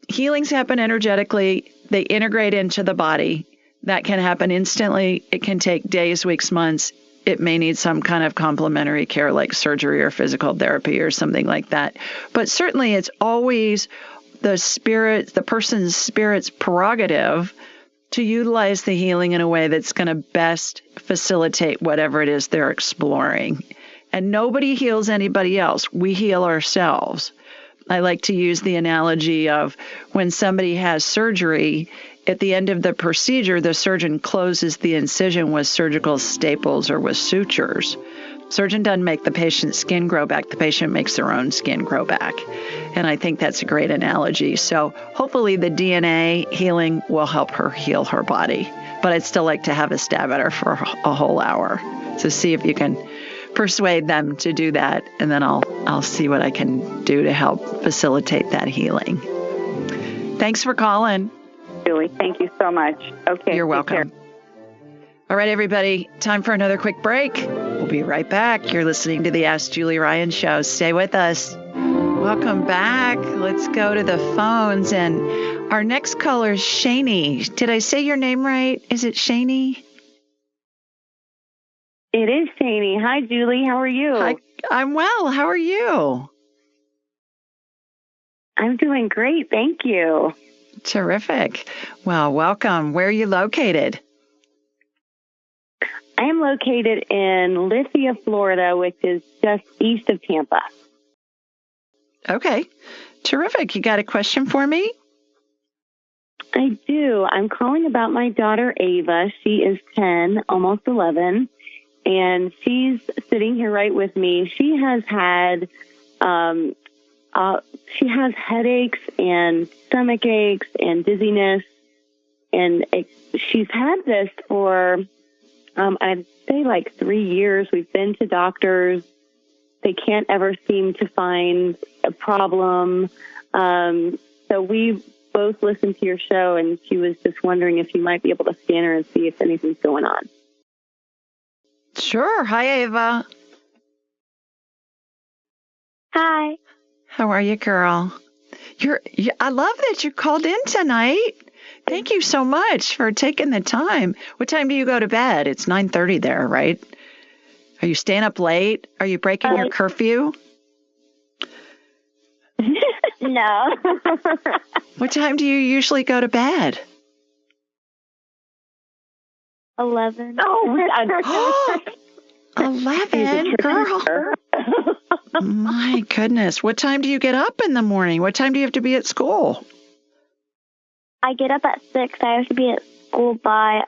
healings happen energetically. They integrate into the body. That can happen instantly. It can take days, weeks, months. It may need some kind of complementary care like surgery or physical therapy or something like that. But certainly it's always the person's spirit's prerogative to utilize the healing in a way that's going to best facilitate whatever it is they're exploring. And nobody heals anybody else. We heal ourselves. I like to use the analogy of when somebody has surgery, at the end of the procedure, the surgeon closes the incision with surgical staples or with sutures. Surgeon doesn't make the patient's skin grow back. The patient makes their own skin grow back. And I think that's a great analogy. So hopefully the DNA healing will help her heal her body. But I'd still like to have a stab at her for a whole hour. So see if you can persuade them to do that. And then I'll see what I can do to help facilitate that healing. Thanks for calling. Julie, thank you so much. Okay. You're welcome. All right, everybody, time for another quick break. We'll be right back. You're listening to the Ask Julie Ryan Show. Stay with us. Welcome back. Let's go to the phones. And our next caller is Shani. Did I say your name right? Is it Shani? It is Shani. Hi, Julie. How are you? Hi. I'm well. How are you? I'm doing great. Thank you. Terrific. Well, welcome. Where are you located? I am located in Lithia, Florida, which is just east of Tampa. Okay. Terrific. You got a question for me? I do. I'm calling about my daughter, Ava. She is 10, almost 11, and she's sitting here right with me. She has had headaches and stomach aches and dizziness, and she's had this for I'd say like 3 years. We've been to doctors. They can't ever seem to find a problem. So we both listened to your show, and she was just wondering if you might be able to scan her and see if anything's going on. Sure. Hi, Ava. Hi. How are you, girl? I love that you called in tonight. Thank you so much for taking the time. What time do you go to bed? It's 9:30 there, right? Are you staying up late? Are you breaking your curfew? No. What time do you usually go to bed? 11. Oh, 11, girl. My goodness. What time do you get up in the morning? What time do you have to be at school? I get up at 6. I have to be at school by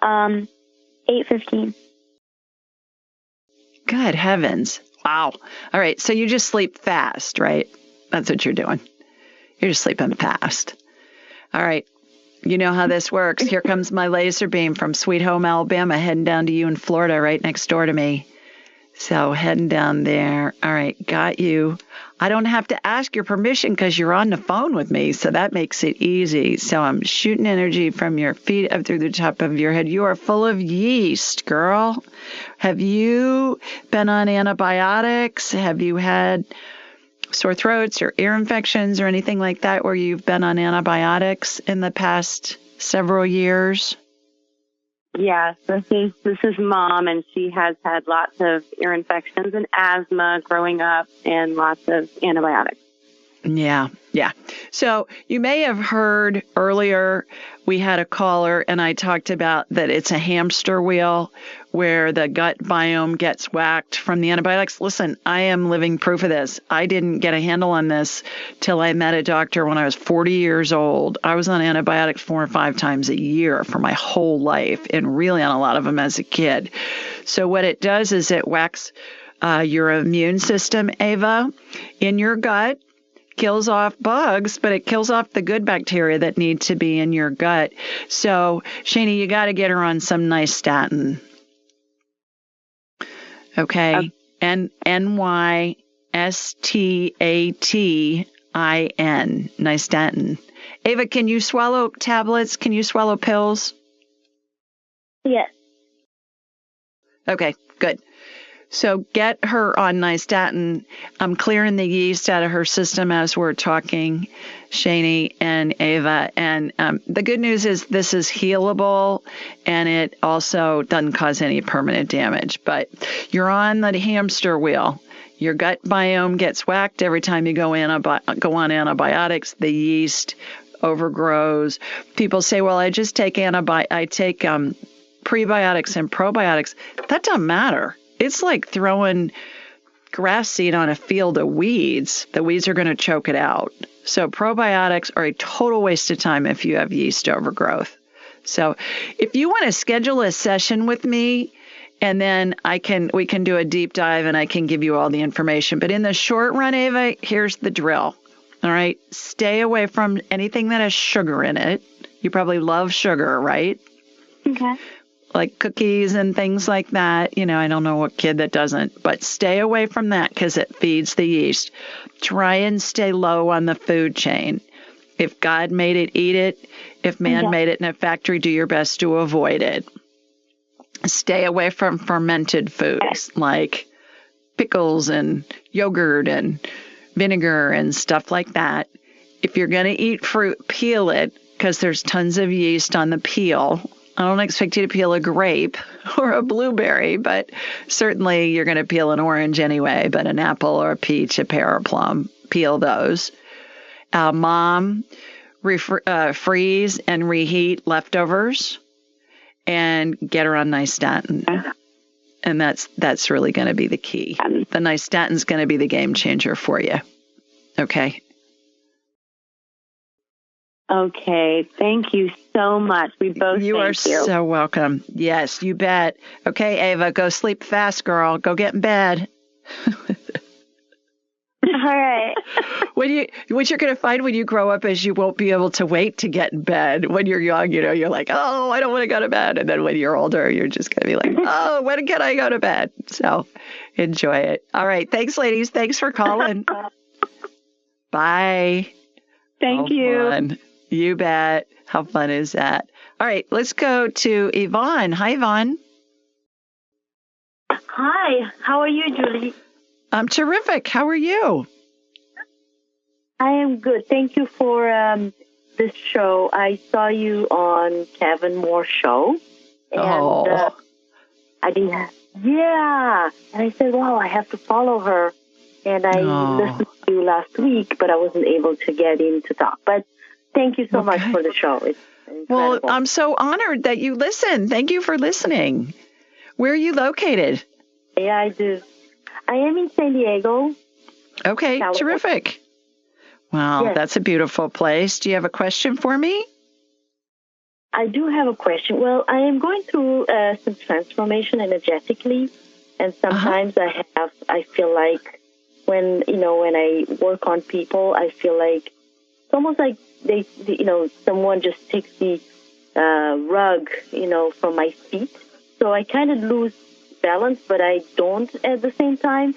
8:15. Good heavens. Wow. All right. So you just sleep fast, right? That's what you're doing. You're just sleeping fast. All right. You know how this works. Here comes my laser beam from Sweet Home, Alabama, heading down to you in Florida, right next door to me. So heading down there. All right. Got you. I don't have to ask your permission because you're on the phone with me. So that makes it easy. So I'm shooting energy from your feet up through the top of your head. You are full of yeast, girl. Have you been on antibiotics? Have you had sore throats or ear infections or anything like that where you've been on antibiotics in the past several years? Yes, this is Mom, and she has had lots of ear infections and asthma growing up and lots of antibiotics. Yeah. So you may have heard earlier we had a caller and I talked about that it's a hamster wheel where the gut biome gets whacked from the antibiotics. Listen, I am living proof of this. I didn't get a handle on this till I met a doctor when I was 40 years old. I was on antibiotics 4 or 5 times a year for my whole life and really on a lot of them as a kid. So what it does is it whacks your immune system, Ava, in your gut. Kills off bugs, but it kills off the good bacteria that need to be in your gut. So, Shani, you got to get her on some nice statin. Okay. Nystatin. Nystatin. Ava, can you swallow tablets? Can you swallow pills? Yes. Okay, good. So get her on nystatin. I'm clearing the yeast out of her system as we're talking, Shani and Ava. And the good news is this is healable, and it also doesn't cause any permanent damage. But you're on the hamster wheel. Your gut biome gets whacked every time you go on antibiotics. The yeast overgrows. People say, well, I just take prebiotics and probiotics. That doesn't matter. It's like throwing grass seed on a field of weeds. The weeds are going to choke it out. So probiotics are a total waste of time if you have yeast overgrowth. So if you want to schedule a session with me, and then we can do a deep dive and I can give you all the information. But in the short run, Ava, here's the drill. All right. Stay away from anything that has sugar in it. You probably love sugar, right? Okay. Like cookies and things like that. You know, I don't know what kid that doesn't, but stay away from that because it feeds the yeast. Try and stay low on the food chain. If God made it, eat it. If man made it in a factory, do your best to avoid it. Stay away from fermented foods like pickles and yogurt and vinegar and stuff like that. If you're going to eat fruit, peel it because there's tons of yeast on the peel. I don't expect you to peel a grape or a blueberry, but certainly you're going to peel an orange anyway, but an apple or a peach, a pear or plum, peel those. Mom, freeze and reheat leftovers and get her on nystatin. And that's really going to be the key. The nystatin is going to be the game changer for you. Okay. Okay, thank you so much. We both You are so welcome. Yes, you bet. Okay, Ava, go sleep fast, girl. Go get in bed. All right. What you're going to find when you grow up is you won't be able to wait to get in bed. When you're young, you're like, oh, I don't want to go to bed. And then when you're older, you're just going to be like, oh, when can I go to bed? So enjoy it. All right. Thanks, ladies. Thanks for calling. Bye. Thank you. Fun. You bet. How fun is that? All right, let's go to Yvonne. Hi, Yvonne. Hi. How are you, Julie? I'm terrific. How are you? I am good. Thank you for this show. I saw you on Kevin Moore's show. And I didn't. Yeah. And I said, wow, I have to follow her. And I listened to you last week, but I wasn't able to get in to talk. But thank you so much for the show. It's incredible. Well, I'm so honored that you listen. Thank you for listening. Where are you located? Yeah, I do. I am in San Diego. Okay, California. Terrific. Wow, yes. That's a beautiful place. Do you have a question for me? I do have a question. Well, I am going through some transformation energetically, and sometimes I feel like when I work on people, I feel like it's almost like they someone just takes the rug, from my feet. So I kind of lose balance, but I don't at the same time.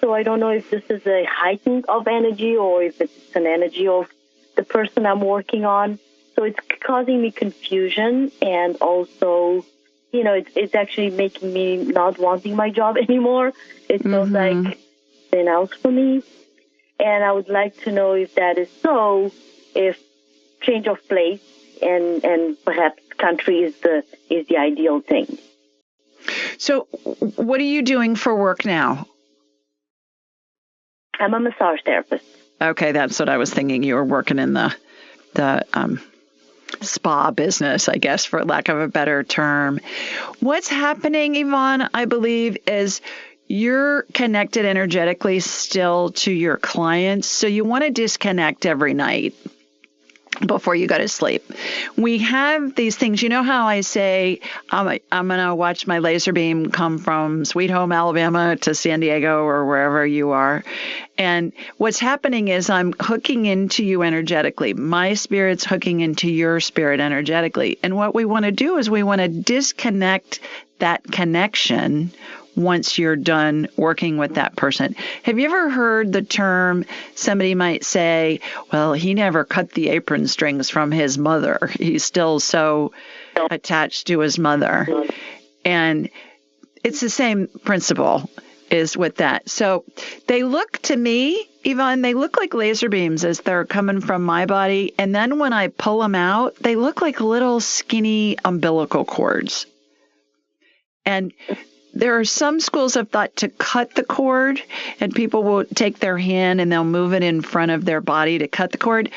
So I don't know if this is a heightened of energy or if it's an energy of the person I'm working on. So it's causing me confusion, and also, it's actually making me not wanting my job anymore. It feels like something else for me. And I would like to know if that is so, if change of place and perhaps country is the ideal thing. So what are you doing for work now? I'm a massage therapist. Okay, that's what I was thinking. You were working in the spa business, I guess, for lack of a better term. What's happening, Yvonne, I believe, is you're connected energetically still to your clients, so you want to disconnect every night before you go to sleep. We have these things. You know how I say I'm going to watch my laser beam come from Sweet Home, Alabama to San Diego or wherever you are. And what's happening is I'm hooking into you energetically. My spirit's hooking into your spirit energetically. And what we want to do is we want to disconnect that connection once you're done working with that person. Have you ever heard the term, somebody might say, well, he never cut the apron strings from his mother. He's still so attached to his mother. And it's the same principle is with that. So they look to me, Yvonne, they look like laser beams as they're coming from my body. And then when I pull them out, they look like little skinny umbilical cords. And there are some schools of thought to cut the cord, and people will take their hand and they'll move it in front of their body to cut the cord.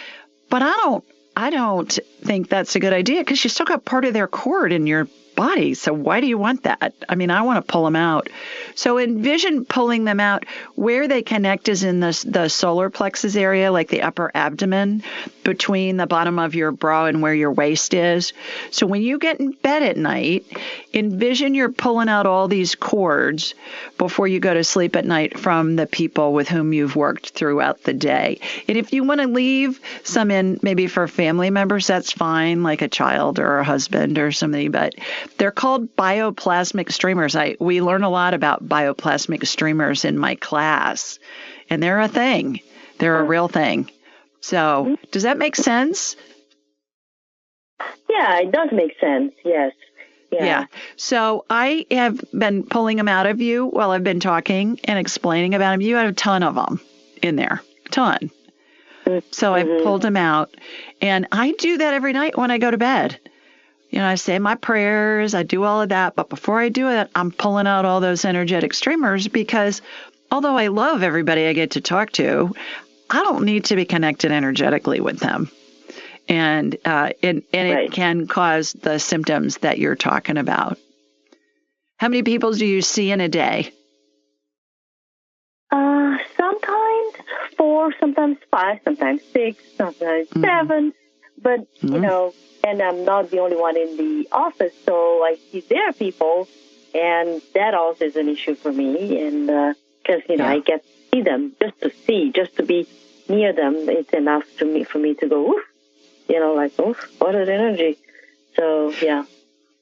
But I don't think that's a good idea, because you still got part of their cord in your body. So why do you want that? I mean, I want to pull them out. So envision pulling them out. Where they connect is in the solar plexus area, like the upper abdomen, between the bottom of your bra and where your waist is. So when you get in bed at night, envision you're pulling out all these cords before you go to sleep at night from the people with whom you've worked throughout the day. And if you want to leave some in maybe for family members, that's fine, like a child or a husband or somebody, but they're called bioplasmic streamers. We learn a lot about bioplasmic streamers in my class, and they're a thing. They're a real thing. So does that make sense? Yeah, it does make sense. Yes. Yeah. So I have been pulling them out of you while I've been talking and explaining about them. You have a ton of them in there, a ton. So I've pulled them out, and I do that every night when I go to bed. I say my prayers, I do all of that, but before I do it, I'm pulling out all those energetic streamers, because although I love everybody I get to talk to, I don't need to be connected energetically with them. And it can cause the symptoms that you're talking about. How many people do you see in a day? Sometimes 4, sometimes 5, sometimes 6, sometimes 7. But, and I'm not the only one in the office, so I see their people, and that also is an issue for me. And because, I get to see them, just to be near them, it's enough for me to go, oof, oof, what an energy. So, yeah.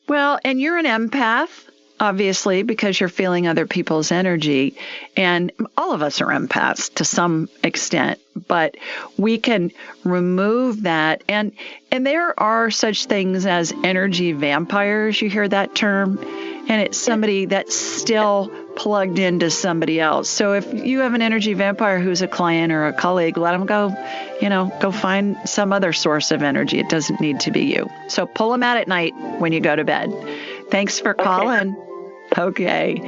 Well, and you're an empath, obviously, because you're feeling other people's energy. And all of us are empaths to some extent, but we can remove that. And there are such things as energy vampires. You hear that term? And it's somebody that's still plugged into somebody else. So if you have an energy vampire who's a client or a colleague, let them go, go find some other source of energy. It doesn't need to be you. So pull them out at night when you go to bed. Thanks for calling. Okay.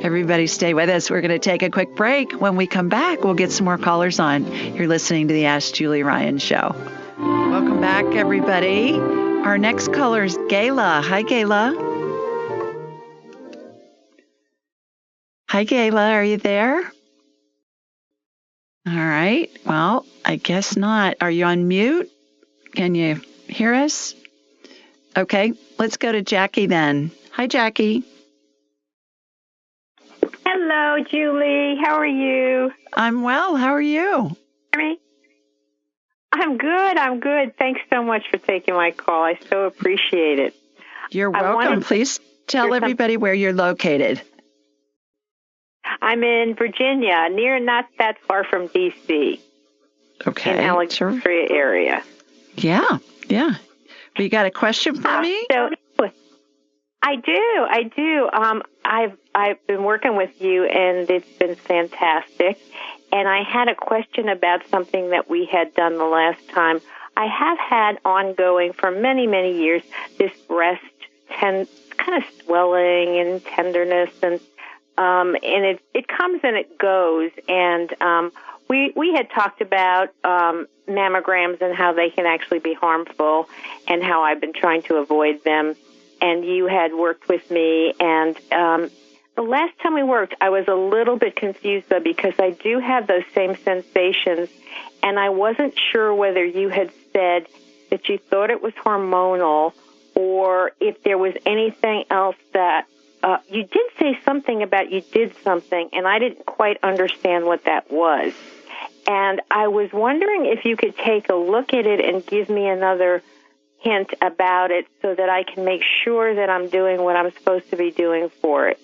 Everybody stay with us. We're going to take a quick break. When we come back, we'll get some more callers on. You're listening to the Ask Julie Ryan Show. Welcome back, everybody. Our next caller is Gayla. Hi, Gayla. Hi, Gayla. Are you there? All right. Well, I guess not. Are you on mute? Can you hear us? Okay. Let's go to Jackie then. Hi, Jackie. Hello, Julie. How are you? I'm well. How are you? I'm good. Thanks so much for taking my call. I so appreciate it. You're welcome. Please tell everybody where you're located. I'm in Virginia, not that far from D.C. Okay. In Alexandria area. Yeah. You got a question for me? I do. I've been working with you, and it's been fantastic. And I had a question about something that we had done the last time. I have had ongoing for many, many years this breast kind of swelling and tenderness, and it comes and it goes. And we had talked about mammograms and how they can actually be harmful, and how I've been trying to avoid them. And you had worked with me, and the last time we worked, I was a little bit confused, though, because I do have those same sensations, and I wasn't sure whether you had said that you thought it was hormonal or if there was anything else that you did say something about you did something, and I didn't quite understand what that was. And I was wondering if you could take a look at it and give me another hint about it so that I can make sure that I'm doing what I'm supposed to be doing for it.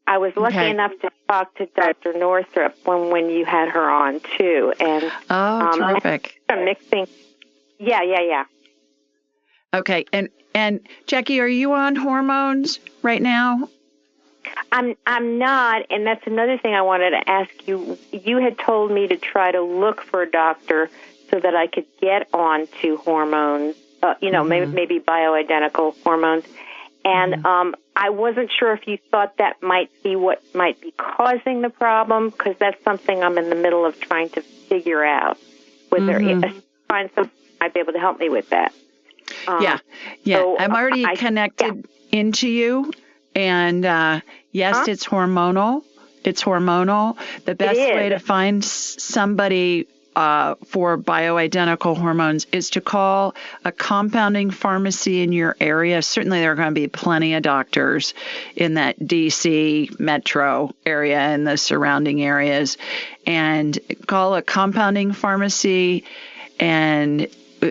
I was lucky enough to talk to Dr. Northrup when you had her on, too. And terrific. Mixing. Yeah. Okay. And Jackie, are you on hormones right now? I'm not, and that's another thing I wanted to ask you. You had told me to try to look for a doctor so that I could get onto hormones, maybe bioidentical hormones. And I wasn't sure if you thought that might be what might be causing the problem, because that's something I'm in the middle of trying to figure out. Whether find something that might be able to help me with that. Yeah. So, I'm already connected into you, and yes, it's hormonal. It's hormonal. The best way to find somebody for bioidentical hormones is to call a compounding pharmacy in your area. Certainly there are going to be plenty of doctors in that DC metro area and the surrounding areas. And call a compounding pharmacy. And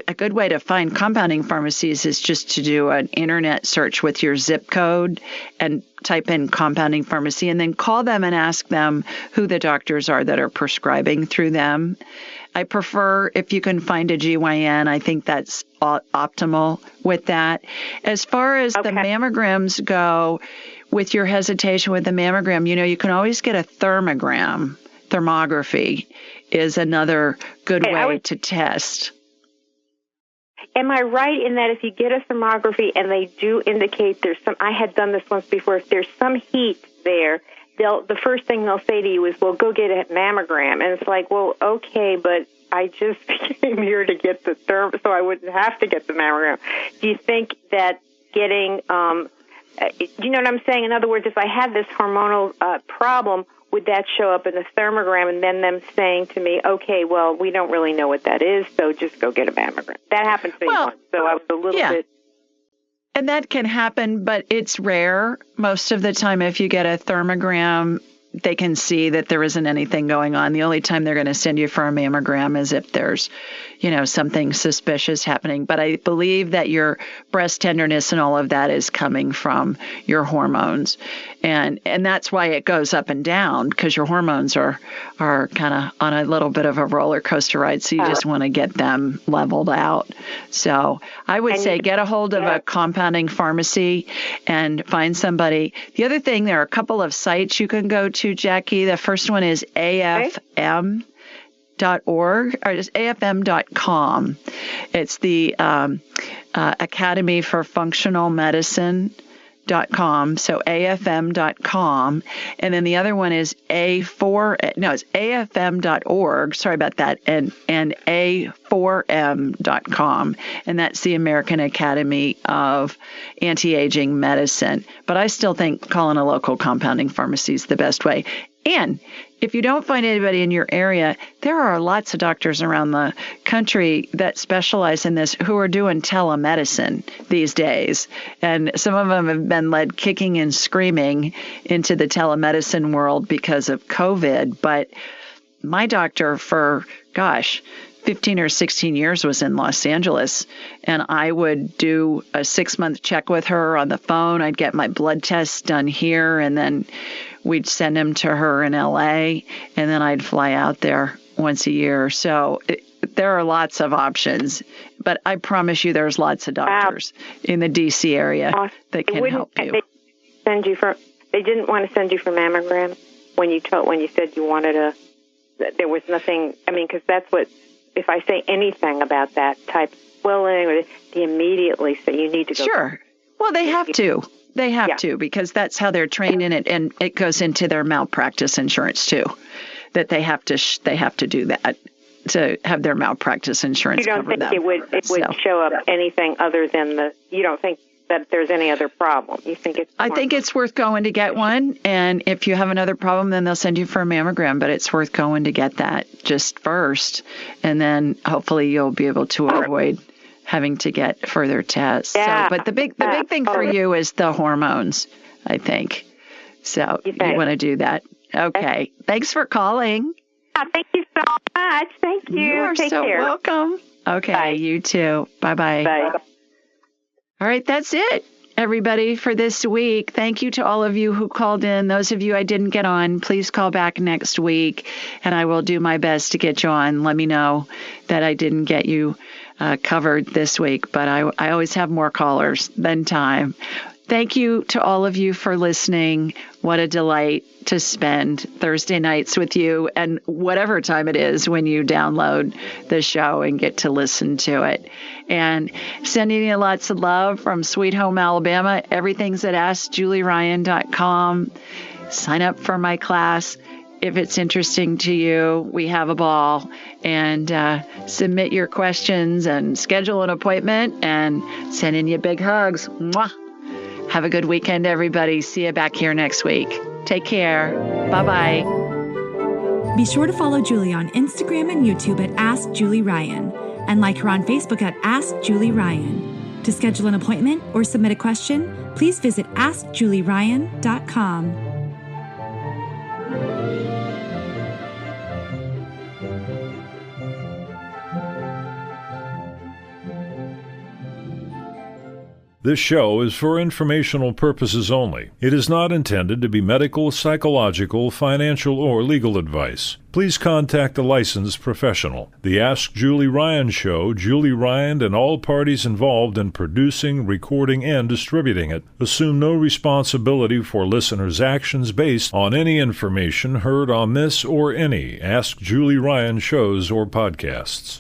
a good way to find compounding pharmacies is just to do an internet search with your zip code and type in compounding pharmacy, and then call them and ask them who the doctors are that are prescribing through them. I prefer if you can find a GYN. I think that's optimal with that. As far as the mammograms go, with your hesitation with the mammogram, you can always get a thermogram. Thermography is another good way to test. Am I right in that if you get a thermography and they do indicate there's some, I had done this once before, if there's some heat there, the first thing they'll say to you is, well, go get a mammogram. And it's like, well, okay, but I just came here to get the so I wouldn't have to get the mammogram. Do you think that getting, do you know what I'm saying? In other words, if I had this hormonal problem, would that show up in the thermogram and then them saying to me, okay, well, we don't really know what that is, so just go get a mammogram? That happened to me once, so I was a little bit... And that can happen, but it's rare. Most of the time, if you get a thermogram, they can see that there isn't anything going on. The only time they're going to send you for a mammogram is if there's, something suspicious happening. But I believe that your breast tenderness and all of that is coming from your hormones. And that's why it goes up and down, because your hormones are kind of on a little bit of a roller coaster ride. So you just want to get them leveled out. So I would say get a hold of a compounding pharmacy and find somebody. The other thing, there are a couple of sites you can go to, Jackie. The first one is AFM.org or just AFM.com. It's the Academy for Functional Medicine. so afm.com, and then the other one is it's afm.org, sorry about that, and a4m.com, and that's the American Academy of Anti-Aging Medicine. But I still think calling a local compounding pharmacy is the best way. And if you don't find anybody in your area, there are lots of doctors around the country that specialize in this who are doing telemedicine these days. And some of them have been led kicking and screaming into the telemedicine world because of COVID. But my doctor for, 15 or 16 years was in Los Angeles, and I would do a 6-month check with her on the phone. I'd get my blood tests done here, and then we'd send them to her in LA, and then I'd fly out there once a year. So there are lots of options, but I promise you there's lots of doctors in the DC area that can help you. They didn't want to send you for mammogram when you said you wanted there was nothing, because that's what, if I say anything about that type of swelling, they immediately say you need to go. Sure. Well, they have to. They have to, because that's how they're trained in it, and it goes into their malpractice insurance too. That they have to do that to have their malpractice insurance cover them. You don't think it would show up anything other than you don't think that there's any other problem? You think it's? I think it's worth going to get one, and if you have another problem, then they'll send you for a mammogram. But it's worth going to get that just first, and then hopefully you'll be able to avoid having to get further tests. Yeah. So, but the big thing for you is the hormones, I think. So you want to do that. Okay. Thanks for calling. Thank you so much. Thank you. You are so welcome. Okay. Bye. You too. Bye-bye. Bye. All right. That's it, everybody, for this week. Thank you to all of you who called in. Those of you I didn't get on, please call back next week, and I will do my best to get you on. Let me know that I didn't get you covered this week, but I always have more callers than time. Thank you to all of you for listening. What a delight to spend Thursday nights with you, and whatever time it is when you download the show and get to listen to it. And sending you lots of love from Sweet Home Alabama. Everything's at AskJulieRyan.com. Sign up for my class if it's interesting to you. We have a ball. And submit your questions and schedule an appointment, and sending you big hugs. Mwah. Have a good weekend, everybody. See you back here next week. Take care. Bye-bye. Be sure to follow Julie on Instagram and YouTube at Ask Julie Ryan, and like her on Facebook at Ask Julie Ryan. To schedule an appointment or submit a question, please visit AskJulieRyan.com. This show is for informational purposes only. It is not intended to be medical, psychological, financial, or legal advice. Please contact a licensed professional. The Ask Julie Ryan Show, Julie Ryan and all parties involved in producing, recording, and distributing it assume no responsibility for listeners' actions based on any information heard on this or any Ask Julie Ryan shows or podcasts.